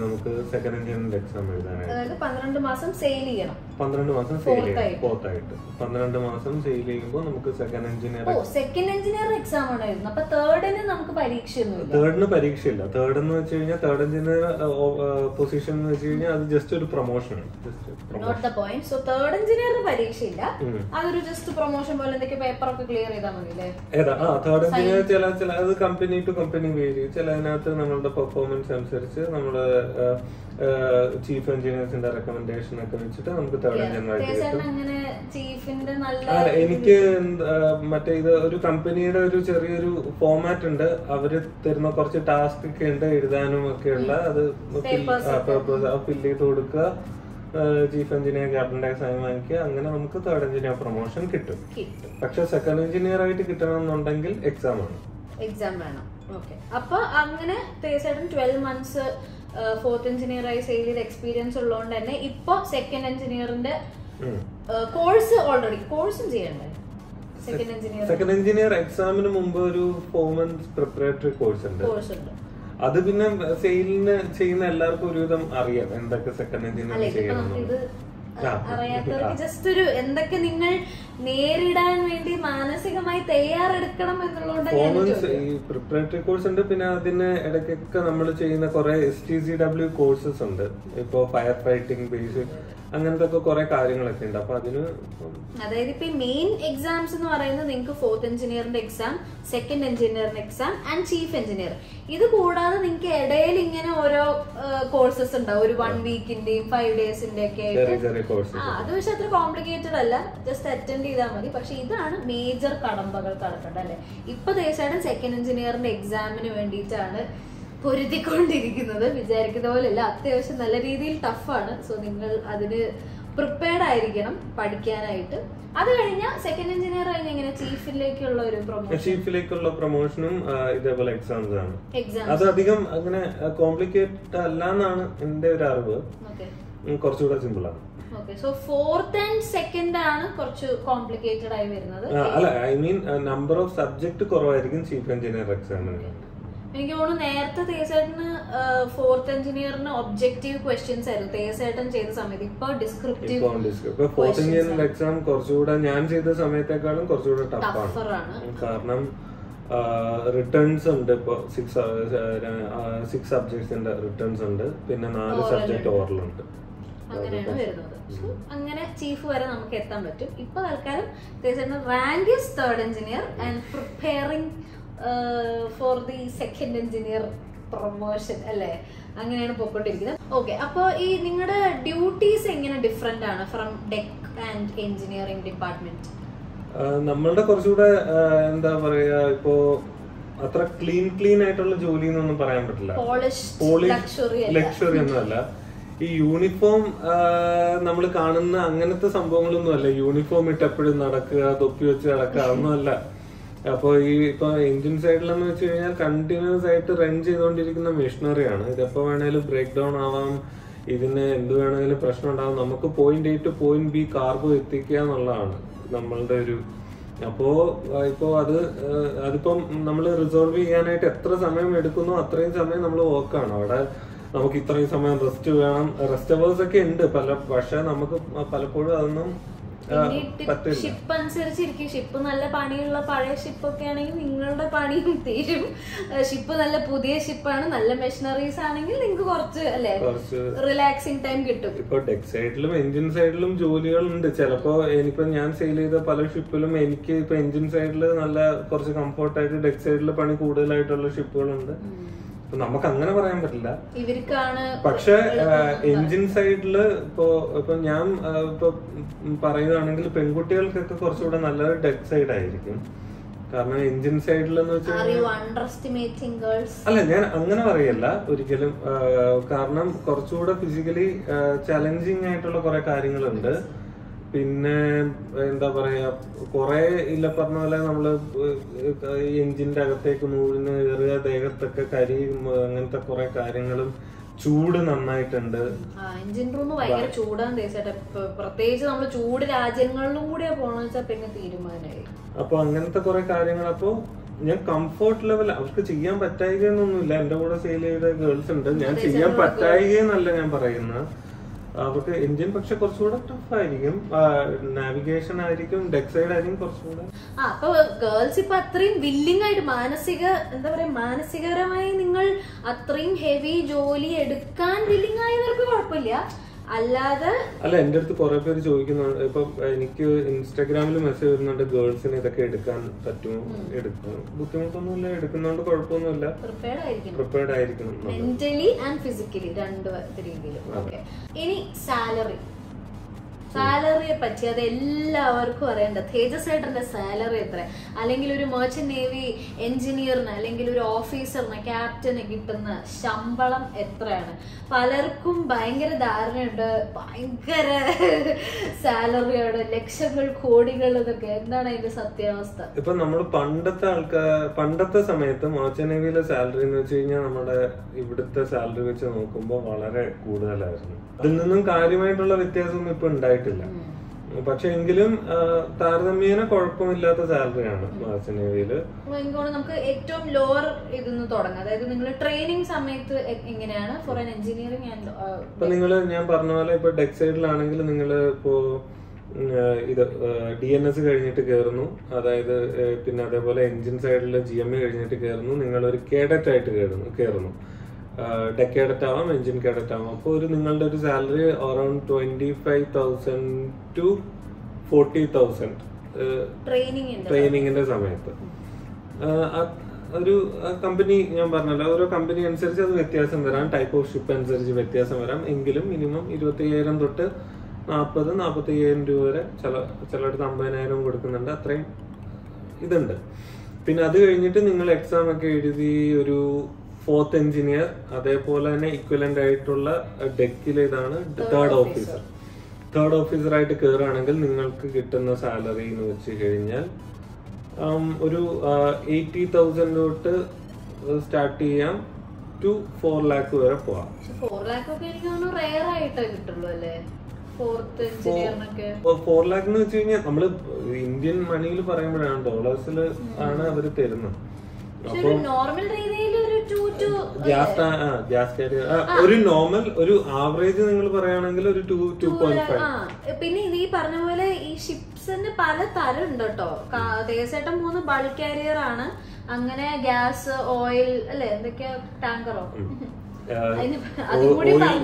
നമുക്ക് 2nd എഞ്ചിനീയറിന്റെ എക്സാം എഴുതാനായിട്ട്. 12 മാസം സെയിൽ ചെയ്യണം. 12 മാസം സെയിൽ ചെയ്യണം. 4th ആയിട്ട് 12 മാസം സെയിൽ ചെയ്യുമ്പോൾ നമുക്ക് 2nd എഞ്ചിനീയർ എക്സാം ആണ്. അപ്പൊ 3rd-ന് നമുക്ക് പരീക്ഷയൊന്നുമില്ല. 3rd-ന് പരീക്ഷയില്ല. 3rd എന്ന് വെച്ച് കഴിഞ്ഞാൽ 3rd എഞ്ചിനീയർ പൊസിഷൻ എന്ന് വെച്ച് കഴിഞ്ഞാൽ അത് ജസ്റ്റ് ഒരു പ്രൊമോഷൻ ആണ്. Note the point. So 3rd എഞ്ചിനീയറിന് പരീക്ഷയില്ല, അതൊരു ജസ്റ്റ് പ്രൊമോഷൻ പോലെ എന്തൊക്കെ പേപ്പർ ഒക്കെ ക്ലിയർ ചെയ്താൽ മതി അല്ലേ? 3rd എഞ്ചിനീയർ ചില അത് കമ്പനി ടു കമ്പനി വേരി. ചിലതിനകത്ത് നമ്മളുടെ പെർഫോമൻസ് അനുസരിച്ച് നമ്മള് ചീഫ് എഞ്ചിനീയേഴ്സിന്റെ റെക്കമെൻഡേഷൻ ഒക്കെ വെച്ചിട്ട് നമുക്ക് 3rd എഞ്ചിനീയർ എനിക്ക് മറ്റേ ഇത് ഒരു കമ്പനിയുടെ ഒരു ചെറിയൊരു ഫോമാറ്റ് ഉണ്ട്. അവര് തരുന്ന കുറച്ച് ടാസ്ക് ഒക്കെ ഉണ്ട് എഴുതാനും ഒക്കെ ഉള്ള. അത് ഫില്ല് ചെയ്ത് കൊടുക്കുക, ചീഫ് എഞ്ചിനീയർ ക്യാപ്റ്റൻ സൈൻ വാങ്ങിക്കുക, അങ്ങനെ നമുക്ക് 3rd എഞ്ചിനീയർ പ്രൊമോഷൻ കിട്ടും. പക്ഷെ 2nd എഞ്ചിനീയർ ആയിട്ട് കിട്ടണമെന്നുണ്ടെങ്കിൽ എക്സാം വേണം. ഓക്കെ. അപ്പൊ അങ്ങനെ തീർച്ചയായിട്ടും 12 മന്ത്സ് 4th എഞ്ചിനീയർ ആയി സെയിൽ ചെയ്ത എക്സ്പീരിയൻസ് ഉള്ളതുകൊണ്ട് തന്നെ ഇപ്പൊ 2nd എഞ്ചിനീയറിന്റെ കോഴ്സ് ഓൾറെഡി കോഴ്സും ചെയ്യണ്ടേ? 2nd എഞ്ചിനീയർ എക്സാമിന് മുമ്പ് ഒരു 4 months പ്രിപ്പറേറ്ററി കോഴ്സ് ഉണ്ട്. അത് പിന്നെ സെയിലിന് ചെയ്യുന്ന എല്ലാവർക്കും ഒരുവിധം അറിയാം എന്തൊക്കെ 2nd എഞ്ചിനീയർ ചെയ്യണം. അറിയാത്തവർക്ക് ജസ്റ്റ് ഒരു എന്തൊക്കെ നിങ്ങൾ നേരിടാൻ വേണ്ടി മാനസികമായി തയ്യാറെടുക്കണം എന്നുള്ളതുകൊണ്ട് ഈ പ്രിപ്പറേറ്ററി കോഴ്സ് ഉണ്ട്. പിന്നെ അതിന് ഇടയ്ക്കൊക്കെ നമ്മൾ ചെയ്യുന്ന കുറെ STCW കോഴ്സസ് ഉണ്ട്. ഇപ്പൊ ഫയർ ഫൈറ്റിംഗ് ബേസ് അങ്ങനത്തെ ഒക്കെ കുറെ കാര്യങ്ങളൊക്കെ ഉണ്ട്. അപ്പൊ അതിന് അതായത് ഇപ്പൊ മെയിൻ എക്സാംസ് എന്ന് പറയുന്നത് നിങ്ങൾക്ക് 4th എഞ്ചിനീയറിന്റെ എക്സാം, 2nd എഞ്ചിനീയറിന്റെ എക്സാം ആൻഡ് ചീഫ് എഞ്ചിനീയർ. ഇത് കൂടാതെ നിങ്ങൾക്ക് ഇടയിൽ ഇങ്ങനെ ഓരോ കോഴ്സസ് ഉണ്ടാവും, ഒരു 1 വീക്കിന്റെയും 5 ഡേയ്സിന്റെ ഒക്കെ ആയിട്ട്. അത് പക്ഷെ അത്ര കോംപ്ലിക്കേറ്റഡ് അല്ല, ജസ്റ്റ് അറ്റൻഡ് ചെയ്താൽ മതി. പക്ഷെ ഇതാണ് മേജർ കടമ്പകൾ കടക്കേണ്ടത് അല്ലെ. ഇപ്പൊ തീർച്ചയായിട്ടും 2nd എഞ്ചിനീയറിന്റെ എക്സാമിന് വേണ്ടിയിട്ടാണ് പൊരുതിക്കൊണ്ടിരിക്കുന്നത്. വിചാരിക്കുന്ന പോലെയല്ല, അത്യാവശ്യം നല്ല രീതിയിൽ ടഫാണ്. സോ നിങ്ങൾ അതിന് പ്രിപ്പയർഡ് ആയിരിക്കണം പഠിക്കാനായിട്ട്. അത് കഴിഞ്ഞാൽ 2nd എഞ്ചിനീയർ കഴിഞ്ഞ എങ്ങനെ ചീഫിലേക്കുള്ള ഒരു ചീഫിലേക്കുള്ള പ്രൊമോഷനും ഇതേപോലെ എക്സാംസ് ആണ്. അത് അധികം അങ്ങനെ കോംപ്ലിക്കേറ്റഡ് അല്ല എന്നാണ് എന്റെ ഒരു അറിവ്. കുറച്ചുകൂടെ സിമ്പിൾ ആണ്. സോ 4th and 2nd ആണ് കുറച്ച് കോംപ്ലിക്കേറ്റഡ് ആയി വരുന്നത്. അല്ല, I mean number of subject കുറവായിരിക്കും ചീഫ് എഞ്ചിനീയർ എക്സാമിന്. എനിക്ക് തോന്നുന്നു നേരത്തെ തേസേട്ടന് 4th എഞ്ചിനീയറിന് ഒബ്ജക്റ്റീവ് ക്വസ്റ്റ്യൻസ് ആയിരുന്നു തേസേട്ടൻ ചെയ്ത സമയത്ത്. ഇപ്പൊ ഡിസ്ക്രിപ്റ്റീവ് 4th എഞ്ചിനീയറിന്റെ എക്സാം കുറച്ചുകൂടെ ഞാൻ ചെയ്ത സമയത്തേക്കാളും കുറച്ചുകൂടെ ടഫാണ്. കാരണം റിട്ടേൺസ് ഉണ്ട്. ഇപ്പൊ 6 സബ്ജക്ട്സിന്റെ റിട്ടേൺസ് ഉണ്ട്. പിന്നെ 4 സബ്ജക്ട് ഓറൽ ഉണ്ട്. അങ്ങനെയാണ് വരുന്നത്. അങ്ങനെ ചീഫ് വരെ നമുക്ക് എത്താൻ പറ്റും. ഇപ്പൊ തൽക്കാലം തേസേട്ടന് rank is 3rd engineer and preparing for the 2nd engineer promotion അല്ലേ. അങ്ങനെയാണ് പോയിക്കൊണ്ടിരിക്കുന്നത്. ഓക്കെ, അപ്പൊ ഈ നിങ്ങളുടെ ഡ്യൂട്ടീസ് എങ്ങനെ ഡിഫറെന്റ് ആണ് from deck and engineering department? നമ്മളുടെ കുറച്ചുകൂടെ എന്താ പറയാ, ഇപ്പോ അത്ര ക്ലീൻ ആയിട്ടുള്ള ജോലി എന്നൊന്നും പറയാൻ പറ്റില്ല. ലക്ഷറി ഒന്നുമല്ല. ഈ യൂണിഫോം നമ്മൾ കാണുന്ന അങ്ങനത്തെ സംഭവങ്ങളൊന്നും അല്ല. യൂണിഫോം ഇട്ട് എപ്പോഴും നടക്കുക, തൊപ്പി വെച്ച് നടക്കുക, അതൊന്നുമല്ല. അപ്പൊ ഈ ഇപ്പൊ എഞ്ചിൻ സൈഡിലെന്ന് വെച്ച് കഴിഞ്ഞാൽ കണ്ടിന്യൂസ് ആയിട്ട് റൺ ചെയ്തുകൊണ്ടിരിക്കുന്ന മെഷീനറിയാണ്. ഇതെപ്പോ വേണേലും ബ്രേക്ക് ഡൗൺ ആവാം, ഇതിന് എന്ത് വേണമെങ്കിലും പ്രശ്നം ഉണ്ടാവും. നമുക്ക് point A to point B cargo എത്തിക്കുക എന്നുള്ളതാണ് നമ്മളുടെ ഒരു. അപ്പോ ഇപ്പോ അതിപ്പം നമ്മൾ റിസോൾവ് ചെയ്യാനായിട്ട് എത്ര സമയം എടുക്കുന്നോ അത്രയും സമയം നമ്മൾ വർക്കാണ്. അവിടെ നമുക്ക് ഇത്രയും സമയം റെസ്റ്റ് വേണം, റെസ്റ്റ് അവേഴ്സ് ഒക്കെ ഉണ്ട് പക്ഷെ നമുക്ക് പലപ്പോഴും അതൊന്നും ഷിപ്പ് അനുസരിച്ചിരിക്കും. ഷിപ്പ് നല്ല പണിയുള്ള പഴയ ഷിപ്പൊക്കെ ആണെങ്കിൽ നിങ്ങളുടെ പണിയും തീരും. ഷിപ്പ് നല്ല പുതിയ ഷിപ്പാണ്, നല്ല മെഷീനറീസ് ആണെങ്കിൽ നിങ്ങൾക്ക് കുറച്ച് അല്ലെ റിലാക്സിങ് ടൈം കിട്ടും. ഇപ്പൊ ഡെക്ക് സൈഡിലും എഞ്ചിൻ സൈഡിലും ജോലികളുണ്ട്. ചിലപ്പോ എനിക്കിപ്പോ ഞാൻ സെയിൽ ചെയ്ത പല ഷിപ്പിലും എനിക്ക് ഇപ്പൊ എഞ്ചിൻ സൈഡിൽ നല്ല കുറച്ച് കംഫർട്ടായിട്ട് ഡെക്ക് സൈഡിൽ പണി കൂടുതലായിട്ടുള്ള ഷിപ്പുകളുണ്ട്. നമുക്ക് അങ്ങനെ പറയാൻ പറ്റില്ല. പക്ഷെ എഞ്ചിൻ സൈഡില് ഇപ്പൊ ഞാൻ ഇപ്പൊ പറയുകയാണെങ്കിൽ പെൺകുട്ടികൾക്കൊക്കെ കുറച്ചുകൂടെ നല്ലൊരു ഡെക്ക് സൈഡ് ആയിരിക്കും. കാരണം എഞ്ചിൻ സൈഡിലെന്ന് വെച്ചാൽ അല്ല, ഞാൻ അങ്ങനെ പറയല്ല ഒരിക്കലും. കാരണം കുറച്ചുകൂടെ ഫിസിക്കലി ചലഞ്ചിങ് ആയിട്ടുള്ള കുറെ കാര്യങ്ങളുണ്ട്. പിന്നെ എന്താ പറയാ, കൊറേ ഇല്ല പറഞ്ഞ പോലെ നമ്മള് എഞ്ചിന്റെ അകത്തേക്ക് നൂഴിന് കയറുക, ദേഹത്തൊക്കെ കരിയും, അങ്ങനത്തെ കുറെ കാര്യങ്ങളും. ചൂട് നന്നായിട്ടുണ്ട്. എഞ്ചിൻ റൂം ഭയങ്കര ചൂടാണ് തേച്ചേട്ടാ. പ്രത്യേകിച്ച് നമ്മള് ചൂട് രാജ്യങ്ങളിലും കൂടിയാ പോണെന്ന് വെച്ചാൽ പിന്നെ തീരുമാനമായി. അപ്പൊ അങ്ങനത്തെ കുറെ കാര്യങ്ങൾ. അപ്പൊ ഞാൻ കംഫോർട്ട് ലെവൽ അവർക്ക് ചെയ്യാൻ പറ്റായികയെന്നൊന്നുമില്ല. എന്റെ കൂടെ സെയിൽ ചെയ്ത ഗേൾസ് ഉണ്ട്. ഞാൻ ചെയ്യാൻ പറ്റായികയെന്നല്ല ഞാൻ പറയുന്നത്. അവർക്ക് എഞ്ചിൻ പക്ഷെ കുറച്ചുകൂടെ ടഫ് ആയിരിക്കും. നാവിഗേഷൻ ആയിരിക്കും, ഡെക്ക് സൈഡ് ആയിരിക്കും കുറച്ചുകൂടെ. അപ്പൊ ഗേൾസ് ഇപ്പൊ അത്രയും വില്ലിംഗ് ആയിട്ട് എന്താ പറയാ മാനസികപരമായി നിങ്ങൾ അത്രയും ഹെവി ജോലി എടുക്കാൻ വില്ലിംഗ് ആയവർക്ക് കുഴപ്പമില്ല. അല്ലാതെ അല്ല, എന്റെ അടുത്ത് കുറെ പേര് ചോദിക്കുന്നുണ്ട്. ഇപ്പൊ എനിക്ക് ഇൻസ്റ്റാഗ്രാമിൽ മെസ്സേജ് വരുന്നുണ്ട്, ഗേൾസിന് ഇതൊക്കെ എടുക്കാൻ പറ്റുമോ? എടുക്കണം, ബുദ്ധിമുട്ടൊന്നുമില്ല, എടുക്കുന്നോണ്ട് കുഴപ്പമൊന്നുമില്ല. പ്രിപ്പയർഡ് ആയിരിക്കണം മെന്റലി ആൻഡ് ഫിസിക്കലി രണ്ട് രീതിയിലും. ഇനി സാലറിയെ പറ്റി അത് എല്ലാവർക്കും അറിയേണ്ട. തേജസ് ഏട്ടന്റെ സാലറി എത്ര? അല്ലെങ്കിൽ ഒരു മെർച്ചന്റ് നേവി എഞ്ചിനീയറിന് അല്ലെങ്കിൽ ഒരു ഓഫീസറിന് ക്യാപ്റ്റന് കിട്ടുന്ന ശമ്പളം എത്രയാണ്? പലർക്കും ഭയങ്കര ധാരണയുണ്ട്, ഭയങ്കര സാലറിയാണ്, ലക്ഷങ്ങൾ കോടികൾ എന്നൊക്കെ. എന്താണ് അതിന്റെ സത്യാവസ്ഥ? ഇപ്പൊ നമ്മള് പണ്ടത്തെ സമയത്ത് മെർച്ചന്റ് നേവിയിലെ സാലറി എന്ന് വെച്ച് കഴിഞ്ഞാൽ നമ്മുടെ ഇവിടുത്തെ സാലറി വെച്ച് നോക്കുമ്പോൾ വളരെ കൂടുതലായിരുന്നു. അതിൽ നിന്നും കാര്യമായിട്ടുള്ള വ്യത്യാസമൊന്നും ഇപ്പൊ ഉണ്ടായിട്ടില്ല. പക്ഷെ എങ്കിലും താരതമ്യേന കുഴപ്പമില്ലാത്ത സാലറിയാണ് മർച്ചന്റ് നേവിയില്. നമുക്ക് ഏറ്റവും ലോവർ ഇതെന്ന് തുടങ്ങാം. അതായത് നിങ്ങൾ ട്രെയിനിങ് സമയത്ത് എങ്ങനെയാണ് ഫോർ ആൻ എഞ്ചിനീയറിംഗ് ആൻഡ് ഇപ്പൊ നിങ്ങള് ഞാൻ പറഞ്ഞ പോലെ ഇപ്പൊ ഡെക് സൈഡിലാണെങ്കിൽ നിങ്ങൾ ഇപ്പോ ഇത് DNS കഴിഞ്ഞിട്ട് കയറുന്നു, അതായത് പിന്നെ അതേപോലെ എഞ്ചിൻ സൈഡിൽ GME കഴിഞ്ഞിട്ട് കയറുന്നു, നിങ്ങളൊരു കേഡറ്റ് ആയിട്ട് കയറുന്നു. ഡെക് കേഡറ്റ് ആവാം, എഞ്ചിൻ കേഡറ്റ് ആവാം. അപ്പോൾ നിങ്ങളുടെ ഒരു സാലറി അറൌണ്ട് 25,000 to 40,000 ട്രെയിനിങ്ങിന്റെ സമയത്ത്. ഒരു കമ്പനി ഞാൻ പറഞ്ഞല്ലോ, ഓരോ കമ്പനി അനുസരിച്ച് അത് വ്യത്യാസം വരാം, ടൈപ്പ് ഓഫ് ഷിപ്പ് അനുസരിച്ച് വ്യത്യാസം വരാം. എങ്കിലും മിനിമം 25,000 തൊട്ട് 40,000-45,000 രൂപ വരെ, ചിലയിടത്ത് 50,000 കൊടുക്കുന്നുണ്ട്. അത്രയും ഇതുണ്ട്. പിന്നെ അത് കഴിഞ്ഞിട്ട് നിങ്ങൾ എക്സാം ഒക്കെ എഴുതി ഒരു 4th എഞ്ചിനീയർ, അതേപോലെ തന്നെ ഇക്വലന്റ് ആയിട്ടുള്ള ഡെക്കിൽ ഇതാണ് തേർഡ് ഓഫീസർ ആയിട്ട് കയറുകയാണെങ്കിൽ നിങ്ങൾക്ക് കിട്ടുന്ന സാലറി എന്ന് വെച്ച് കഴിഞ്ഞാൽ ഒരു 80,000 തൊട്ട് സ്റ്റാർട്ട് ചെയ്യാം ടു 4 lakh വരെ പോവാം. 4 lakh ഒക്കെ എനിക്ക് റെയർ ആയിട്ടേ കിട്ടുള്ളൂ അല്ലേ? 4 lakh എന്ന് വെച്ച് കഴിഞ്ഞാൽ നമ്മള് ഇന്ത്യൻ മണിയിൽ പറയുമ്പോഴാണ്, ഡോളേഴ്സിൽ ആണ് അവര് തരുന്നത്. ഗ്യാസ് കാരിയർ ഒരു നോർമൽ ഒരു ആവറേജ് നിങ്ങൾ പറയുകയാണെങ്കിൽ ഒരു 2.5. പിന്നെ ഇത് ഈ പറഞ്ഞ പോലെ ഈ ഷിപ്സിന് പല തരം ഉണ്ട് കേട്ടോ. ദേശേട്ടം 3 ബൾക്ക് കാരിയർ ആണ്, അങ്ങനെ ഗ്യാസ്, ഓയിൽ അല്ലെ, എന്തൊക്കെയാ, ടാങ്കറോ,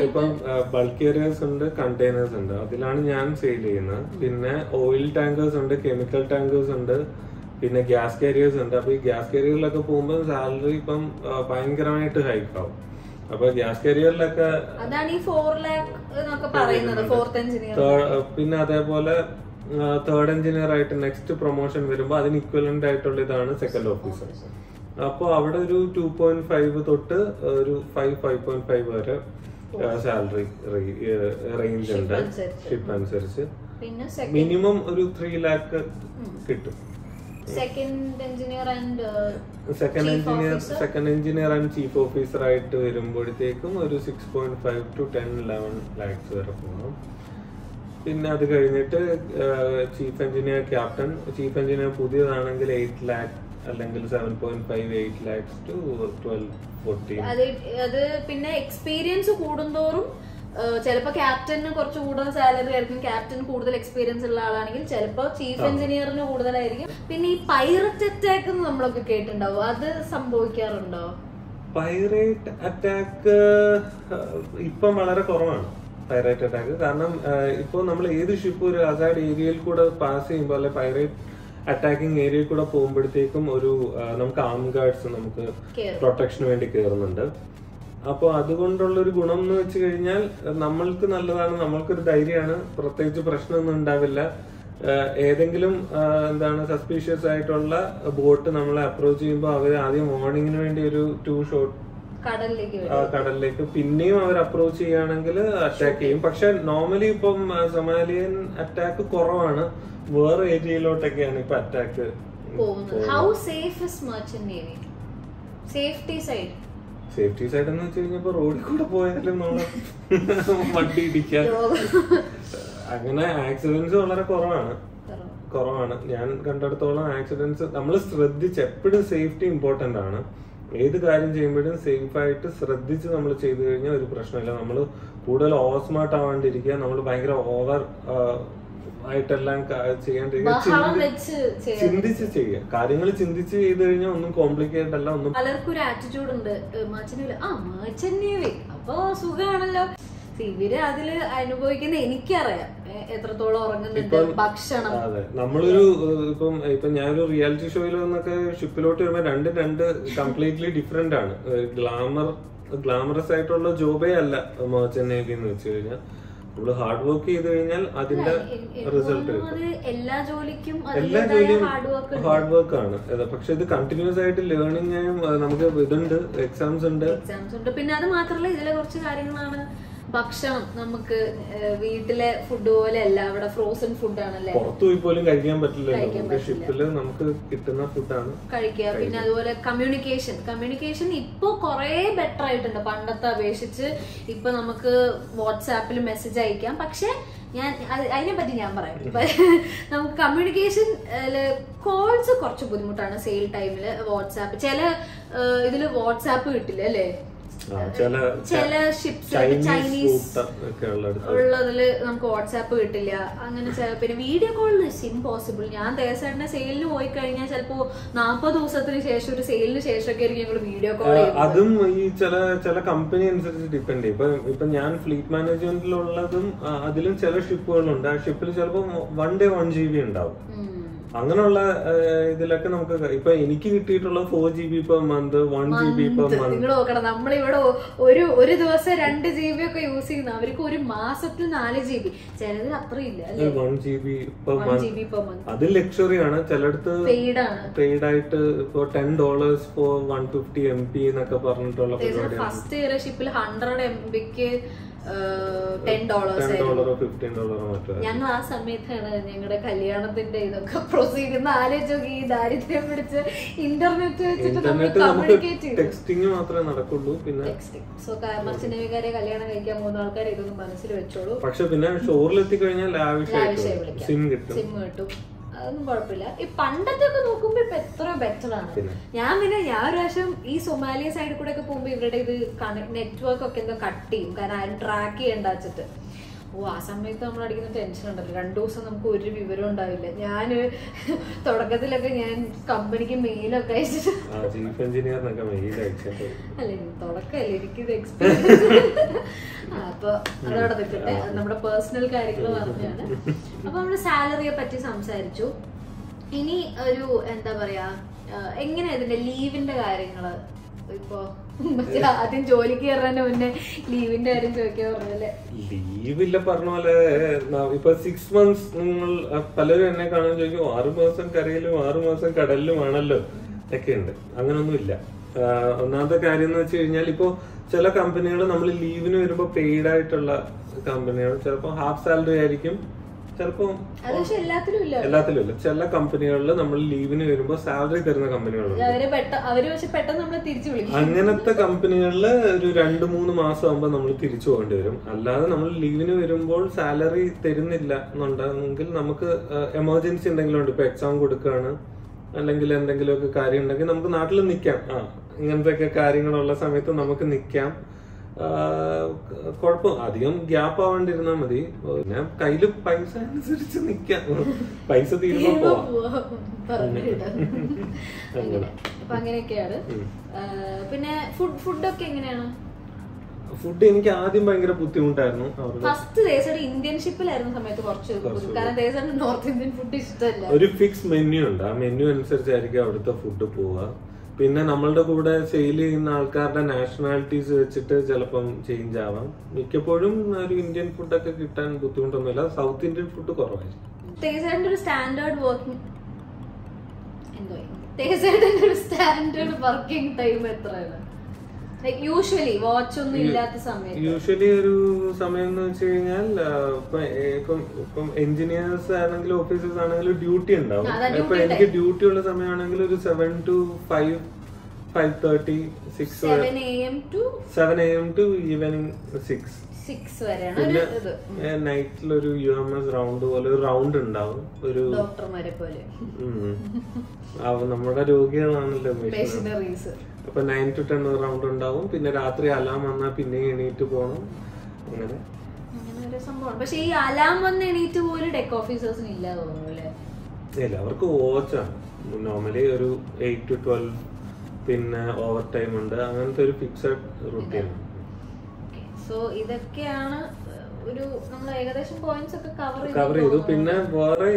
ഇപ്പം ബൾക്ക് കാരിയേഴ്സ് ഉണ്ട്, കണ്ടെയ്നേഴ്സ് ഉണ്ട്, അതിലാണ് ഞാൻ സെയിൽ ചെയ്യുന്നത്. പിന്നെ ഓയിൽ ടാങ്കേഴ്സ് ഉണ്ട്, കെമിക്കൽ ടാങ്കേഴ്സ് ഉണ്ട്, പിന്നെ ഗ്യാസ് കാരിയേഴ്സ് ഉണ്ട്. അപ്പൊ ഈ ഗ്യാസ് കാരിയറിലൊക്കെ പോകുമ്പോൾ സാലറി ഇപ്പം ഭയങ്കരമായിട്ട് ഹൈക്ക് ആവും. അപ്പൊ ഗ്യാസ് കാരിയറിലൊക്കെ പിന്നെ അതേപോലെ തേർഡ് എഞ്ചിനീയർ ആയിട്ട് നെക്സ്റ്റ് പ്രൊമോഷൻ വരുമ്പോ അതിന് ഇക്വലന്റ് ആയിട്ടുള്ള ഇതാണ് സെക്കൻഡ് ഓഫീസർ. അപ്പൊ അവിടെ ഒരു 2.5 തൊട്ട് ഒരു 5.5 വരെ സാലറി റേഞ്ച് ഉണ്ട് ഷിപ്പ് അനുസരിച്ച്. മിനിമം ഒരു 3 lakh കിട്ടും. Second engineer and chief officer ആയിട്ട് വരുമ്പോഴത്തേക്കും ഒരു 6.5 to 10-11 lakhs വരെ പോകണം. പിന്നെ അത് കഴിഞ്ഞിട്ട് chief engineer, captain, chief engineer പുതിയതാണെങ്കിൽ 8 lakh അല്ലെങ്കിൽ 7.5-8 lakhs to 12-14. അത് പിന്നെ എക്സ്പീരിയൻസ് കൂടുന്തോറും ചിലപ്പോ ക്യാപ്റ്റന് കുറച്ച് കൂടുതൽ സാലറി ആയിരിക്കും, ക്യാപ്റ്റൻ കൂടുതൽ എക്സ്പീരിയൻസ് ഉള്ള ആളാണെങ്കിൽ ചിലപ്പോ ചീഫ് എഞ്ചിനീയറിന് കൂടുതലായിരിക്കും. പിന്നെ ഈ പൈററ്റ് അറ്റാക്ക് നമ്മളൊക്കെ കേട്ടിട്ടുണ്ടാവും, അത് സംഭവിക്കാറുണ്ടോ? പൈറേറ്റ് അറ്റാക്ക് ഇപ്പം വളരെ കുറവാണ്. പൈറേറ്റ് അറ്റാക്ക് കാരണം ഇപ്പൊ നമ്മൾ ഏത് ഷിപ്പ് ഒരു അസാഡ് ഏരിയയിൽ കൂടെ പാസ് ചെയ്യുമ്പോൾ അല്ലെ പൈറേറ്റ് അറ്റാക്കിംഗ് ഏരിയയിൽ കൂടെ പോകുമ്പോഴത്തേക്കും ഒരു നമുക്ക് ആം ഗാർഡ്സ് നമുക്ക് പ്രൊട്ടക്ഷന് വേണ്ടി കയറുന്നുണ്ട്. അപ്പോൾ അതുകൊണ്ടുള്ള ഒരു ഗുണം എന്ന് വെച്ച് കഴിഞ്ഞാൽ നമ്മൾക്ക് നല്ലതാണ്, നമ്മൾക്കൊരു ധൈര്യമാണ്, പ്രത്യേകിച്ച് പ്രശ്നമൊന്നും ഉണ്ടാവില്ല. ഏതെങ്കിലും എന്താണ് സസ്പീഷ്യസ് ആയിട്ടുള്ള ബോട്ട് നമ്മളെ അപ്രോച്ച് ചെയ്യുമ്പോൾ അവർ ആദ്യം വാർണിങ്ങിന് വേണ്ടി ഒരു 2 ഷോട്ട് കടലിലേക്ക് പിന്നെയും അവർ അപ്രോച്ച് ചെയ്യുകയാണെങ്കിൽ അറ്റാക്ക് ചെയ്യും. പക്ഷെ നോർമലി ഇപ്പം സൊമാലിയൻ അറ്റാക്ക് കുറവാണ്, വേറെ ഏരിയയിലോട്ടൊക്കെയാണ് ഇപ്പൊ അറ്റാക്ക് സേഫ്റ്റി സൈഡ് എന്ന് വെച്ച് കഴിഞ്ഞപ്പോ റോഡിൽ കൂടെ പോയാലും നമ്മള് വണ്ടി ഇടിക്കാൻ അങ്ങനെ ആക്സിഡന്റ്സ് വളരെ കുറവാണ്. ഞാൻ കണ്ടിടത്തോളം ആക്സിഡന്റ്സ് നമ്മൾ ശ്രദ്ധിച്ച് എപ്പോഴും സേഫ്റ്റി ഇമ്പോർട്ടന്റ് ആണ്. ഏത് കാര്യം ചെയ്യുമ്പോഴും സേഫ് ആയിട്ട് ശ്രദ്ധിച്ച് നമ്മൾ ചെയ്തു കഴിഞ്ഞാൽ ഒരു പ്രശ്നമില്ല. നമ്മൾ കൂടുതൽ ഓവർ സ്മാർട്ട് ആവാണ്ടിരിക്കുക, നമ്മൾ ഭയങ്കര ഓവർ ആയിട്ടെല്ലാം ചെയ്യാണ്ടിരിക്കുക, ചിന്തിച്ച് ചെയ്യുക. കാര്യങ്ങൾ ചിന്തിച്ച് ചെയ്ത് കഴിഞ്ഞാൽ ഒന്നും കോംപ്ലിക്കേറ്റഡ് അല്ല. ഒന്നും പലർക്കും ഒരു ആറ്റിറ്റ്യൂഡ് ഉണ്ട്, അപ്പൊ സുഖമാണല്ലോ. ഇവര് അതില് അനുഭവിക്കുന്ന എനിക്കറിയാം എത്രത്തോളം ഉറങ്ങുന്നുണ്ട്, ഭക്ഷണം. അതെ, നമ്മളൊരു ഇപ്പം ഞാനൊരു റിയാലിറ്റി ഷോയിൽ വന്നൊക്കെ ഷിപ്പിലോട്ട് വരുമ്പോ രണ്ട് കംപ്ലീറ്റ്ലി ഡിഫറെന്റ് ആണ്. ഗ്ലാമറസ് ആയിട്ടുള്ള ജോബേ അല്ല മർച്ചന്റ് നേവി എന്ന് വെച്ച് കഴിഞ്ഞാൽ. നമ്മള് ഹാർഡ് വർക്ക് ചെയ്ത് കഴിഞ്ഞാൽ അതിന്റെ റിസൾട്ട് എല്ലാ ജോലിയും ഹാർഡ് വർക്ക് ആണ്. പക്ഷെ ഇത് കണ്ടിന്യൂസ് ആയിട്ട് ലേണിംഗ് നമുക്ക് ഇതുണ്ട്, എക്സാംസ് ഉണ്ട്. പിന്നെ അത് മാത്രമല്ല ഇതിലെ കുറച്ച് കാര്യങ്ങളാണ്. ഭക്ഷണം നമുക്ക് വീട്ടിലെ ഫുഡ് പോലെ അല്ല, അവിടെ ഫ്രോസൺ ഫുഡ് ആണല്ലേ, പുറത്തു പോയി പോലും കഴിക്കാൻ പറ്റില്ല. ഷിപ്പില് നമുക്ക് കിട്ടുന്ന ഫുഡാണ് കഴിക്കുക. പിന്നെ അതുപോലെ കമ്മ്യൂണിക്കേഷൻ ഇപ്പൊ കുറെ ബെറ്റർ ആയിട്ടുണ്ട് പണ്ടത്തെ അപേക്ഷിച്ച്. ഇപ്പൊ നമുക്ക് വാട്സാപ്പിൽ മെസ്സേജ് അയക്കാം. പക്ഷെ ഞാൻ അതിനെ പറ്റി ഞാൻ പറയാം. നമുക്ക് കമ്മ്യൂണിക്കേഷൻ കോൾസ് കുറച്ച് ബുദ്ധിമുട്ടാണ് സെയിൽ ടൈമില്. വാട്സാപ്പ് ചില ഇതില് വാട്സാപ്പ് കിട്ടില്ല അല്ലേ, ചില ഷിപ്സ് ചൈനീസ് ഉള്ളതില് നമുക്ക് വാട്സാപ്പ് കിട്ടില്ല. അങ്ങനെ പിന്നെ വീഡിയോ കോളിൽ ഇമ്പോസിബിൾ. ഞാൻ ദേശാട്ടിന്റെ സെയിലിന് പോയി കഴിഞ്ഞാൽ ചിലപ്പോ 40 ദിവസത്തിന് ശേഷം ഒരു സെയിലിന് ശേഷമൊക്കെ ആയിരിക്കും ഞങ്ങൾ വീഡിയോ കോൾ. അതും ഈ ചില കമ്പനി അനുസരിച്ച് ഡിപ്പെൻഡ് ചെയ്യും. ഇപ്പൊ ഞാൻ ഫ്ലീറ്റ് മാനേജ്മെന്റിലുള്ളതും അതിലും ചില ഷിപ്പുകളുണ്ട്. ആ ഷിപ്പിൽ ചിലപ്പോ 1 day 1 GB ഉണ്ടാവും. അങ്ങനെയുള്ള ഇതിലൊക്കെ നമുക്ക് ഇപ്പൊ എനിക്ക് കിട്ടിയിട്ടുള്ള 4 GB per month, 1 GB per month. നിങ്ങൾ നോക്കണം, നമ്മളിവിടെ ഒരു ദിവസം 2 GB ഒക്കെ യൂസ് ചെയ്യുന്ന അവർക്ക് ഒരു മാസത്തിൽ 4 GB, ചിലതിൽ അത്രയില്ല. 1 GB per month. അത് ലക്ഷറി ആണ്. ചിലടത്ത് പെയ്ഡ് ആയിട്ട് ഇപ്പൊ $10 for 150 MB എന്നൊക്കെ പറഞ്ഞിട്ടുള്ള പരിപാടിയാണ്. ഫസ്റ്റ് ഇയർ ഷിപ്പിൽ 100 MBക്ക് $10 $15 ഞങ്ങൾ ആ സമയത്താണ് ഞങ്ങളുടെ കല്യാണത്തിന്റെ ഇതൊക്കെ പ്രൊസീഡ് ചെയ്യുന്ന. ആലോചിച്ച് ഈ ദാരിദ്ര്യം പിടിച്ച് ഇന്റർനെറ്റ് വെച്ചിട്ട് കമ്മ്യൂണിക്കേറ്റ് ചെയ്തു. ടെക്സ്റ്റിംഗ് മാത്രമേ നടക്കുള്ളൂ. പിന്നെ സോ മർച്ചന്റേവികാരെ കല്യാണം കഴിക്കാൻ പോകുന്ന ആൾക്കാർ ഇതൊന്നും മനസ്സിൽ വെച്ചോളൂ. പക്ഷെ പിന്നെ ഷോറിലെത്തി കഴിഞ്ഞാൽ സിം കിട്ടും. അതൊന്നും കുഴപ്പമില്ല. ഈ പണ്ടത്തെ ഒക്കെ നോക്കുമ്പോ ഇപ്പൊ എത്ര ബെറ്റർ ആണ്. ഞാൻ ഒരു പ്രാവശ്യം ഈ സൊമാലിയ സൈഡിൽ കൂടെ ഒക്കെ പോകുമ്പോ ഇവരുടെ ഇത് നെറ്റ്വർക്ക് ഒക്കെ എന്തോ കട്ട് ചെയ്യും, കാരണം ആരും ട്രാക്ക് ചെയ്യണ്ട വെച്ചിട്ട്. ആ സമയത്ത് നമ്മൾ അടിക്കുന്ന ടെൻഷൻ ഉണ്ടല്ലോ, 2 ദിവസം നമുക്ക് ഒരു വിവരം ഉണ്ടാവില്ല. ഞാൻ തുടക്കത്തിലൊക്കെ ഞാൻ കമ്പനിക്ക് മെയിലൊക്കെ അയച്ചിട്ട് അല്ല തുടക്കല്ലേ എനിക്കിത് എക്സ്പീരിയൻസ്. അപ്പൊ അതവിടെ നിൽക്കട്ടെ, അത് നമ്മുടെ പേഴ്സണൽ കാര്യങ്ങൾ പറഞ്ഞാണ്. അപ്പൊ നമ്മള് സാലറിയെ പറ്റി സംസാരിച്ചു. ഇനി ഒരു എന്താ പറയാ, എങ്ങനെയാ ഇതിന്റെ ലീവിന്റെ കാര്യങ്ങള്? ഇപ്പൊ ആദ്യം ജോലിക്ക് കയറാൻ മുന്നേ ലീവിന്റെ കാര്യം ചോദിക്കാൻ പറഞ്ഞല്ലേ. ലീവില്ല പറഞ്ഞ പോലെ ഇപ്പൊ 6 months നിങ്ങൾ പലരും എന്നെ കാണാൻ ചോദിക്കും 6 മാസം കരയിലും 6 മാസം കടലിലുമാണല്ലോ ഒക്കെ ഉണ്ട്. അങ്ങനൊന്നും ഇല്ല. ഒന്നാമത്തെ കാര്യം എന്ന് വെച്ച് കഴിഞ്ഞാൽ ഇപ്പൊ ചില കമ്പനികൾ നമ്മൾ ലീവിന് വരുമ്പോ പെയ്ഡ് ആയിട്ടുള്ള കമ്പനികൾ ചിലപ്പോ ഹാഫ് സാലറി ആയിരിക്കും, ചിലപ്പോ എല്ലാത്തിലും ഇല്ല. ചില കമ്പനികളിൽ നമ്മൾ ലീവിന് വരുമ്പോ സാലറി തരുന്ന കമ്പനികളുണ്ട്. അങ്ങനത്തെ കമ്പനികളിൽ ഒരു 2-3 മാസം ആകുമ്പോ നമ്മൾ തിരിച്ചു പോകേണ്ടി വരും. അല്ലാതെ നമ്മൾ ലീവിന് വരുമ്പോൾ സാലറി തരുന്നില്ല എന്നുണ്ടെങ്കിൽ നമുക്ക് എമർജൻസി എന്തെങ്കിലും ഉണ്ട്, ഇപ്പൊ എക്സാം കൊടുക്കുകയാണ് അല്ലെങ്കിൽ എന്തെങ്കിലുമൊക്കെ കാര്യം ഉണ്ടെങ്കിൽ നമുക്ക് നാട്ടിൽ നിൽക്കാം. ഇങ്ങനത്തെ ഒക്കെ കാര്യങ്ങളുള്ള സമയത്ത് നമുക്ക് നിൽക്കാം. കുഴപ്പം അധികം ഗ്യാപ്പ് ആവാണ്ടിരുന്നാ മതി. പിന്നെ കയ്യില് പൈസ അനുസരിച്ച് നിക്കാം, പൈസ തീരുമ്പോ അങ്ങനെയൊക്കെയാണ്. പിന്നെ ഫുഡൊക്കെ എങ്ങനെയാണ്? ഫുഡ് എനിക്ക് ആദ്യം ഭയങ്കര ബുദ്ധിമുട്ടായിരുന്നു. ഫസ്റ്റ് ദേശം ഇന്ത്യൻഷിപ്പിലായിരുന്ന സമയത്ത് കുറച്ച് കാരണം ദേശം നോർത്ത് ഇന്ത്യൻ ഫുഡ് ഇഷ്ടമല്ല. ഒരു ഫിക്സ് മെനു ഉണ്ട്, ആ മെനു അനുസരിച്ചായിരിക്കും അവിടുത്തെ ഫുഡ് പോവുക. പിന്നെ നമ്മളുടെ കൂടെ സെയിൽ ചെയ്യുന്ന ആൾക്കാരുടെ നാഷണാലിറ്റീസ് വെച്ചിട്ട് ചിലപ്പം ചേഞ്ച് ആവാം. മിക്കപ്പോഴും ഒരു ഇന്ത്യൻ ഫുഡൊക്കെ കിട്ടാൻ ബുദ്ധിമുട്ടൊന്നുമില്ല. സൗത്ത് ഇന്ത്യൻ ഫുഡ് കുറവായിരിക്കും. സ്റ്റാൻഡേർഡ് വർക്കിംഗ് ടൈം എത്രയാണ്? യൂഷ്വലി വാച്ച് ഒന്നും ഇല്ലാത്ത സമയം, യൂഷ്വലി ഒരു സമയം എന്ന് വെച്ച് കഴിഞ്ഞാൽ ഇപ്പം എഞ്ചിനീയേഴ്സ് ആണെങ്കിലും ഓഫീസേഴ്സ് ആണെങ്കിലും ഡ്യൂട്ടി ഉണ്ടാവും. ഇപ്പൊ എനിക്ക് ഡ്യൂട്ടി ഉള്ള സമയമാണെങ്കിൽ ഒരു 7 to 5, 5:30, 6 7 AM to ഈവനിങ് 6 വരെയാണ്. പിന്നെ നൈറ്റിലൊരു UMS റൗണ്ട് പോലെ ഒരു റൗണ്ട് ഉണ്ടാവും. ഒരു ഡോക്ടർമാരെ പോലെ നമ്മുടെ രോഗികളാണല്ലോ അപ്പൊ 9 to 10 റൗണ്ട് ഉണ്ടാവും. പിന്നെ രാത്രി അലാം വന്നാൽ പിന്നെ എണീറ്റ് പോകണം. അങ്ങനെ ഒരു സംഭവം. പക്ഷെ ഈ അലാം വന്ന് എണീറ്റ് പോലും ടെക് ഓഫീസേഴ്സിന് ഇല്ല തോന്നുന്നു അല്ലേ? ഇല്ല, അവർക്ക് വാച്ചാണ് നോർമലി ഒരു 8 to 12. പിന്നെ ഓവർ ടൈം ഉണ്ട്. അങ്ങനത്തെ ഒരു ഫിക്സഡ് റൂട്ടീൻ. സോ ഇതൊക്കെയാണ് ഒരു നമ്മൾ ഏകദേശം പോയിന്റ്സ് ഒക്കെ കവർ ചെയ്തു. പിന്നെ വേറെ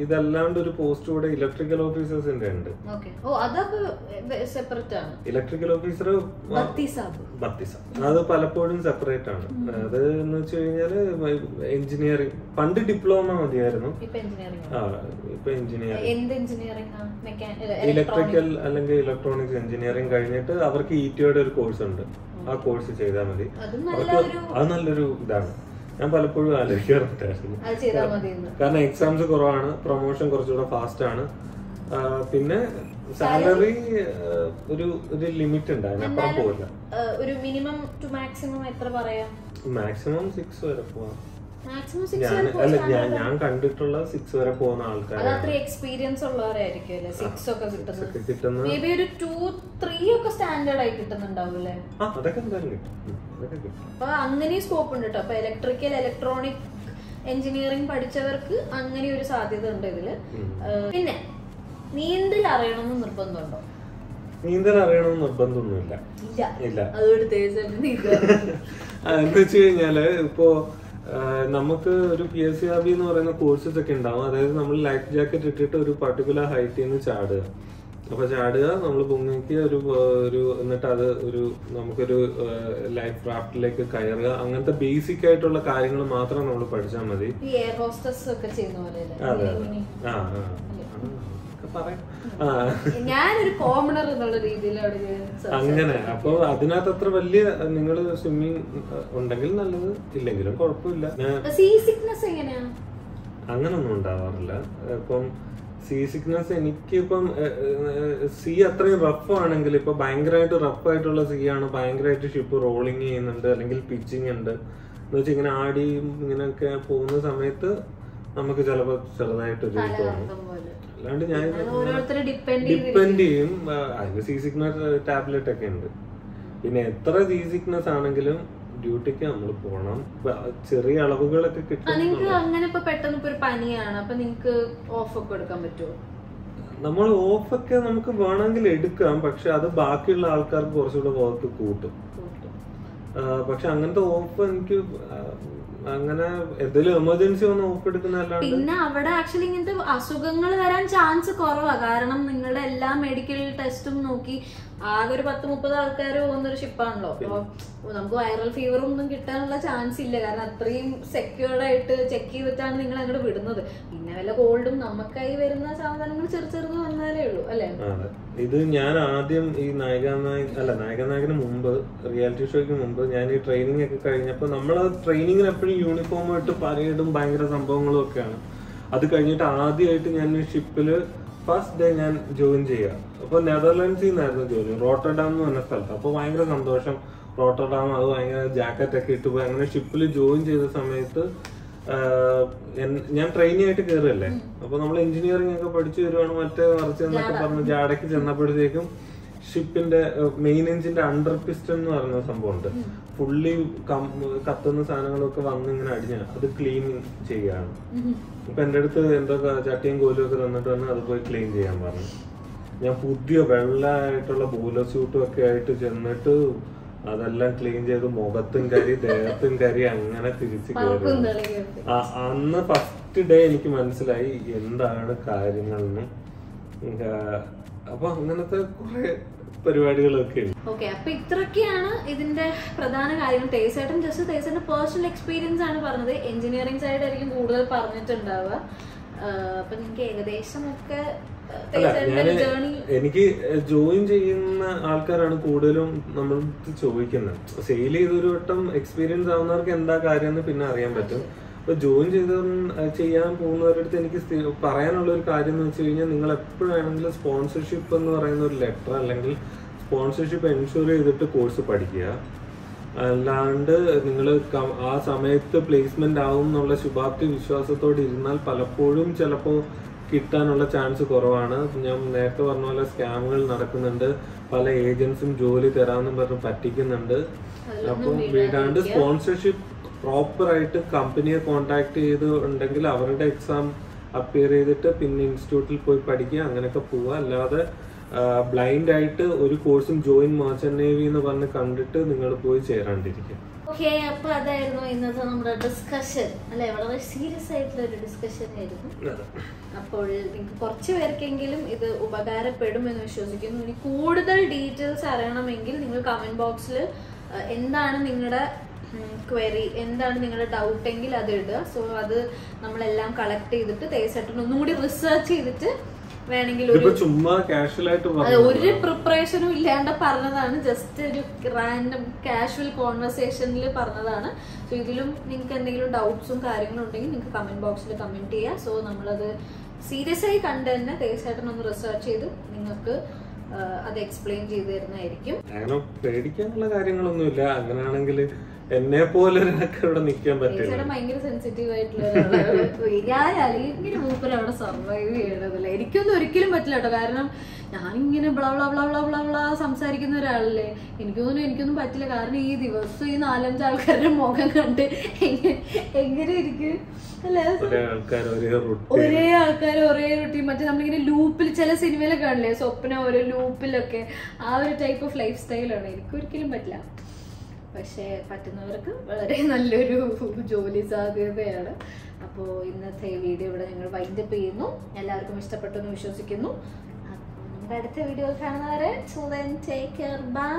ഇതല്ലാണ്ട് ഒരു പോസ്റ്റ് കൂടെ ഇലക്ട്രിക്കൽ ഓഫീസേഴ്സിന്റെ ഉണ്ട്. ഇലക്ട്രിക്കൽ ഓഫീസർ അത് പലപ്പോഴും സെപ്പറേറ്റ് ആണ്. അത് എന്ന് വെച്ച് കഴിഞ്ഞാല് എഞ്ചിനീയറിംഗ് പണ്ട് ഡിപ്ലോമ മതിയായിരുന്നു. ഇപ്പൊ ഇലക്ട്രിക്കൽ അല്ലെങ്കിൽ ഇലക്ട്രോണിക്സ് എഞ്ചിനീയറിംഗ് കഴിഞ്ഞിട്ട് അവർക്ക് ETOയുടെ ഒരു കോഴ്സ് ഉണ്ട്. ആ കോഴ്സ് ചെയ്താൽ മതി. അത് നല്ലൊരു ഇതാണ്. ഞാൻ പലപ്പോഴും ആലോചിക്കാറുണ്ടായിരുന്നു. കാരണം എക്സാംസ് കുറവാണ്, പ്രൊമോഷൻ കുറച്ചുകൂടെ ഫാസ്റ്റ് ആണ്. പിന്നെ സാലറി ഒരു ലിമിറ്റ് ഉണ്ട്, അതിനപ്പുറം പോകില്ല. ഒരു മിനിമം ടു മാക്സിമം എത്ര പറയാം? മാക്സിമം 6 വരെ പോവാം. ഞാൻ കണ്ടിട്ടുള്ള 6 വരെ പോകുന്ന ആൾക്കാർ എക്സ്പീരിയൻസ് ഉള്ളവരായിരിക്കും അല്ലേ 6 ഒക്കെ കിട്ടുന്നത്. മേ ബി ഒരു 2-3 ഒക്കെ സ്റ്റാൻഡേർഡ് ആയി കിട്ടുന്നുണ്ടാവൂല്ലേ? അപ്പൊ അങ്ങനെ സ്കോപ്പ് ഉണ്ട് കേട്ടോ. അപ്പൊ ഇലക്ട്രിക്കൽ ഇലക്ട്രോണിക് എഞ്ചിനീയറിംഗ് പഠിച്ചവർക്ക് അങ്ങനെ ഒരു സാധ്യത ഉണ്ട് ഇതില്. പിന്നെ നീന്തൽ അറിയണമെന്ന് നിർബന്ധമുണ്ടോ? നീന്തൽ അറിയണമെന്ന് നിർബന്ധമൊന്നുമില്ല. എന്ന് വെച്ച് കഴിഞ്ഞാല് ഇപ്പോ നമുക്ക് ഒരു PSCRB എന്ന് പറയുന്ന കോഴ്സസ് ഒക്കെ ഉണ്ടാവും. അതായത് നമ്മൾ ലൈഫ് ജാക്കറ്റ് ഇട്ടിട്ട് ഒരു പർട്ടിക്കുലർ ഹൈറ്റിൽ നിന്ന് ചാടുക. അപ്പൊ ചാടുക, നമ്മൾ പൊങ്ങിക്ക് ഒരു എന്നിട്ട് അത് നമുക്കൊരു ലൈഫ് റാഫ്റ്റിലേക്ക് കയറുക. അങ്ങനത്തെ ബേസിക് ആയിട്ടുള്ള കാര്യങ്ങൾ മാത്രം നമ്മൾ പഠിച്ചാൽ മതി. അതെ ഞാനൊരു കോമണർ എന്നുള്ള രീതിയിലാണ് അങ്ങനെ. അപ്പൊ അതിനകത്ത് അത്ര വലിയ നിങ്ങൾ സ്വിമ്മിങ് ഉണ്ടെങ്കിൽ നല്ലത്, ഇല്ലെങ്കിലും കുഴപ്പമില്ല. അങ്ങനൊന്നും ഉണ്ടാവാറില്ല. ഇപ്പം സീ സിക്നസ് എനിക്കിപ്പം അത്രയും റഫ് ആണെങ്കിൽ, ഇപ്പൊ ഭയങ്കരമായിട്ട് റഫ് ആയിട്ടുള്ള സീ ആണ്, ഭയങ്കരമായിട്ട് ഷിപ്പ് റോളിങ് ചെയ്യുന്നുണ്ട് അല്ലെങ്കിൽ പിച്ചിങ് ഉണ്ട് എന്ന് വെച്ചാൽ ഇങ്ങനെ ആടി ഇങ്ങനെയൊക്കെ പോകുന്ന സമയത്ത് നമുക്ക് ചിലപ്പോ ചെറുതായിട്ടൊരു തോന്നും. അല്ലാണ്ട് ഞാൻ ഡിപ്പെൻഡ് ചെയ്യും. അതിന് സീ സിക്നസ് ടാബ്ലറ്റ് ഒക്കെ ഉണ്ട്. പിന്നെ എത്ര സീ സിക്നസ് ആണെങ്കിലും ഡ്യൂട്ടിക്ക് നമ്മൾ പോകണം. ചെറിയ അളവുകളൊക്കെ കിട്ടും. അങ്ങനെ പെട്ടെന്ന് ഒരു പനിയാണ്, അപ്പൊ നിങ്ങൾക്ക് ഓഫ് ഒക്കെ എടുക്കാൻ പറ്റുമോ? നമ്മൾ ഓഫൊക്കെ നമുക്ക് വേണമെങ്കിൽ എടുക്കാം, പക്ഷെ അത് ബാക്കിയുള്ള ആൾക്കാർക്ക് കുറച്ചുകൂടെ വർക്ക് കൂട്ടും. പക്ഷെ അങ്ങനത്തെ ഓഫ് എനിക്ക് അങ്ങനെ എന്തെങ്കിലും എമർജൻസി വന്ന് ഓഫ് എടുക്കുന്നതല്ലാണ്ട്. പിന്നെ അവിടെ ആക്ച്വലി ഇങ്ങനത്തെ അസുഖങ്ങൾ വരാൻ ചാൻസ് കുറവാ. കാരണം നിങ്ങളുടെ എല്ലാ മെഡിക്കൽ ടെസ്റ്റും നോക്കി ആകെ ഒരു 10-30 ആൾക്കാർ പോകുന്നൊരു ഷിപ്പാണല്ലോ. അപ്പൊ നമുക്ക് വൈറൽ ഫീവറും ഒന്നും കിട്ടാനുള്ള ചാൻസ് ഇല്ല. കാരണം അത്രയും സെക്യൂർഡ് ആയിട്ട് ചെക്ക് ചെയ്തിട്ടാണ് നിങ്ങൾ അങ്ങോട്ട് വിടുന്നത്. പിന്നെ വല്ല കോൾഡും നമുക്കായി വരുന്ന സാധനങ്ങൾ ചെറുത് വന്നാലേ ഉള്ളൂ അല്ലെ? ഇത് ഞാൻ ആദ്യം ഈ നായകനായകന് മുമ്പ്, റിയാലിറ്റി ഷോയ്ക്ക് മുമ്പ് ഞാൻ ഈ ട്രെയിനിങ് ഒക്കെ കഴിഞ്ഞപ്പോ നമ്മൾ ട്രെയിനിങ്ങിന് എപ്പോഴും യൂണിഫോം ഇട്ട് പരേഡും ഭയങ്കര സംഭവങ്ങളും ഒക്കെയാണ്. അത് കഴിഞ്ഞിട്ട് ആദ്യമായിട്ട് ഞാൻ ഷിപ്പില് ഫസ്റ്റ് ഡേ ഞാൻ ജോയിൻ ചെയ്യാം. അപ്പൊ നെതർലാൻഡ്സിൽ നിന്നായിരുന്നു ജോലി, റോട്ടർഡാം എന്ന് പറഞ്ഞ സ്ഥലത്ത്. അപ്പൊ ഭയങ്കര സന്തോഷം. റോട്ടർഡാം അത് ഭയങ്കര ജാക്കറ്റ് ഒക്കെ ഇട്ട് പോയി. അങ്ങനെ ഷിപ്പിൽ ജോയിൻ ചെയ്ത സമയത്ത് ഞാൻ ട്രെയിനി ആയിട്ട് കയറല്ലേ. അപ്പൊ നമ്മൾ എഞ്ചിനീയറിംഗ് ഒക്കെ പഠിച്ചു വരുവാണ് മറ്റേ മറിച്ച് എന്നൊക്കെ പറഞ്ഞ് ജാടയ്ക്ക് ചെന്നപ്പോഴത്തേക്കും ഷിപ്പിന്റെ മെയിൻ എഞ്ചിന്റെ അണ്ടർ പിസ്റ്റൺ എന്ന് പറയുന്ന സംഭവമുണ്ട്. ഫുള്ളി കത്തുന്ന സാധനങ്ങളൊക്കെ വന്ന് ഇങ്ങനെ അടിഞ്ഞ അത് ക്ലീൻ ചെയ്യാണ്. അപ്പൊ എന്റെ അടുത്ത് എന്തൊക്കെ ചട്ടിയും കോലും ഒക്കെ തന്നിട്ട് വന്ന് അത് പോയി ക്ലീൻ ചെയ്യാൻ പറഞ്ഞു. ഞാൻ പുതിയ വെള്ളമായിട്ടുള്ള ബൂലർ സ്യൂട്ടും ഒക്കെ ആയിട്ട് ചെന്നിട്ട് അതെല്ലാം ക്ലീൻ ചെയ്ത് മുഖത്തും കരി ദേഹത്തും കരി അങ്ങനെ തിരിച്ചു കയറി. അന്ന് ഫസ്റ്റ് ഡേ എനിക്ക് മനസ്സിലായി എന്താണ് കാര്യങ്ങളെന്ന്. അപ്പൊ അങ്ങനത്തെ കുറെ പരിപാടികളൊക്കെ ഉണ്ട്. ഓക്കെ, അപ്പൊ ഇത്രയൊക്കെയാണ് ഇതിന്റെ പ്രധാന കാര്യങ്ങൾ. തേജേട്ടൻ ജസ്റ്റ് തേജേട്ടന്റെ പേഴ്സണൽ എക്സ്പീരിയൻസ് ആണ് പറഞ്ഞത്. എഞ്ചിനീയറിംഗ് സൈഡ് ആയിരിക്കും കൂടുതൽ പറഞ്ഞിട്ടുണ്ടാവുക. അപ്പൊ നിങ്ങൾക്ക് ഏകദേശം ഒക്കെ എനിക്ക് ജോയിൻ ചെയ്യുന്ന ആൾക്കാരാണ് കൂടുതലും നമ്മൾ ചോദിക്കുന്നത്. സെയിൽ ചെയ്തൊരു വട്ടം എക്സ്പീരിയൻസ് ആവുന്നവർക്ക് എന്താ കാര്യം എന്ന് പിന്നെ അറിയാൻ പറ്റും. അപ്പൊ ജോയിൻ ചെയ്യാൻ പോകുന്നവരുടെ അടുത്ത് എനിക്ക് പറയാനുള്ള ഒരു കാര്യം എന്ന് വെച്ച് കഴിഞ്ഞാൽ, നിങ്ങൾ എപ്പോഴാണെങ്കിലും സ്പോൺസർഷിപ്പ് എന്ന് പറയുന്ന ഒരു ലെറ്റർ അല്ലെങ്കിൽ സ്പോൺസർഷിപ്പ് എൻഷുർ ചെയ്തിട്ട് കോഴ്സ് പഠിക്കുക. അല്ലാണ്ട് നിങ്ങൾ ആ സമയത്ത് പ്ലേസ്മെന്റ് ആവും എന്നുള്ള ശുഭാപ്തി വിശ്വാസത്തോടെ ഇരുന്നാൽ പലപ്പോഴും ചിലപ്പോൾ കിട്ടാനുള്ള ചാൻസ് കുറവാണ്. ഞാൻ നേരത്തെ പറഞ്ഞ പോലെ സ്കാമുകൾ നടക്കുന്നുണ്ട്. പല ഏജൻസും ജോലി തരാമെന്നും പറഞ്ഞ് പറ്റിക്കുന്നുണ്ട്. അപ്പം വീടാണ്ട് സ്പോൺസർഷിപ്പ് പ്രോപ്പർ ആയിട്ട് കമ്പനിയെ കോണ്ടാക്ട് ചെയ്ത് ഉണ്ടെങ്കിൽ അവരുടെ എക്സാം അപ്പിയർ ചെയ്തിട്ട് പിന്നെ ഇൻസ്റ്റിറ്റ്യൂട്ടിൽ പോയി പഠിക്കുക, അങ്ങനെയൊക്കെ പോവുക. അല്ലാതെ ബ്ലൈൻഡ് ആയിട്ട് ഒരു കോഴ്സും ജോയിൻ മർച്ചന്റ് നേവി എന്ന് പറഞ്ഞ് കണ്ടിട്ട് നിങ്ങൾ പോയി ചേരാണ്ടിരിക്കുക. ഓക്കെ, അപ്പൊ അതായിരുന്നു ഇന്നത്തെ നമ്മുടെ ഡിസ്കഷൻ അല്ലെ. വളരെ സീരിയസ് ആയിട്ടുള്ള ഒരു ഡിസ്കഷൻ ആയിരുന്നു. അപ്പോൾ നിങ്ങൾക്ക് കുറച്ച് പേർക്കെങ്കിലും ഇത് ഉപകാരപ്പെടും എന്ന് വിശ്വസിക്കുന്നു. ഇനി കൂടുതൽ ഡീറ്റെയിൽസ് അറിയണമെങ്കിൽ നിങ്ങൾ കമന്റ് ബോക്സിൽ എന്താണ് നിങ്ങളുടെ ക്വയറി, എന്താണ് നിങ്ങളുടെ ഡൗട്ട് എങ്കിൽ അത് ഇടുക. സോ അത് നമ്മളെല്ലാം കളക്ട് ചെയ്തിട്ട് തേജേട്ടൻ ഒന്നും കൂടി റിസർച്ച് ചെയ്തിട്ട് വേണമെങ്കിൽ ഒരു പ്രിപ്പറേഷനും ഇല്ലാണ്ട് പറഞ്ഞതാണ്. ജസ്റ്റ് ഒരു റാൻഡം കാഷ്വൽ കോൺവെർസേഷനിൽ പറഞ്ഞതാണ്. സോ ഇതിലും നിങ്ങൾക്ക് എന്തെങ്കിലും ഡൗട്ട്സും കാര്യങ്ങളും ഉണ്ടെങ്കിൽ നിങ്ങൾക്ക് കമന്റ് ബോക്സിൽ കമന്റ് ചെയ്യാം. സോ നമ്മളത് സീരിയസ് ആയി കണ്ട് തന്നെ തേജേട്ടൻ ഒന്ന് റിസർച്ച് ചെയ്ത് നിങ്ങൾക്ക് അത് എക്സ്പ്ലെയിൻ ചെയ്ത് തരുന്നതായിരിക്കും. അങ്ങനെ പേടിക്കാനുള്ള കാര്യങ്ങളൊന്നുമില്ല. അങ്ങനെയാണെങ്കിൽ എന്നെ പോലെ ഒരാൾക്ക് ഇവിടെ നിൽക്കാൻ പറ്റില്ല. ഭയങ്കര സെൻസിറ്റീവ് ആയിട്ടുള്ള ഞാനാണ് ഇങ്ങനെ മൂപ്പര് അവിടെ സർവൈവ് ചെയ്യണതല്ല. എനിക്കൊന്നും ഒരിക്കലും പറ്റില്ല കേട്ടോ. കാരണം ഞാനിങ്ങനെ blah blah blah blah blah blah സംസാരിക്കുന്ന ഒരാളല്ലേ. എനിക്കൊന്നും പറ്റില്ല. കാരണം ഈ ദിവസം ഈ 4-5 ആൾക്കാരുടെ മുഖം കണ്ട് എങ്ങനെ ഇരിക്കും അല്ലേ? ഒരേ ആൾക്കാർ ഒരേ റൂട്ടീൻ. മറ്റേ നമ്മളിങ്ങനെ ലൂപ്പിൽ ചില സിനിമയിലൊക്കെ കാണില്ലേ, സ്വപ്നം ഓരോ ലൂപ്പിലൊക്കെ, ആ ഒരു ടൈപ്പ് ഓഫ് ലൈഫ് സ്റ്റൈലാണ്. എനിക്കൊരിക്കലും പറ്റില്ല. പക്ഷെ പറ്റുന്നവർക്ക് വളരെ നല്ലൊരു ജോലി സാധ്യതയാണ്. അപ്പോൾ ഇന്നത്തെ വീഡിയോ ഇവിടെ ഞങ്ങൾ വൈൻഡപ്പ് ചെയ്യുന്നു. എല്ലാവർക്കും ഇഷ്ടപ്പെട്ടു എന്ന് വിശ്വസിക്കുന്നു. നമ്മുടെ അടുത്ത വീഡിയോ കാണുന്നവരെ ടേക്ക് കെയർ, ബൈ.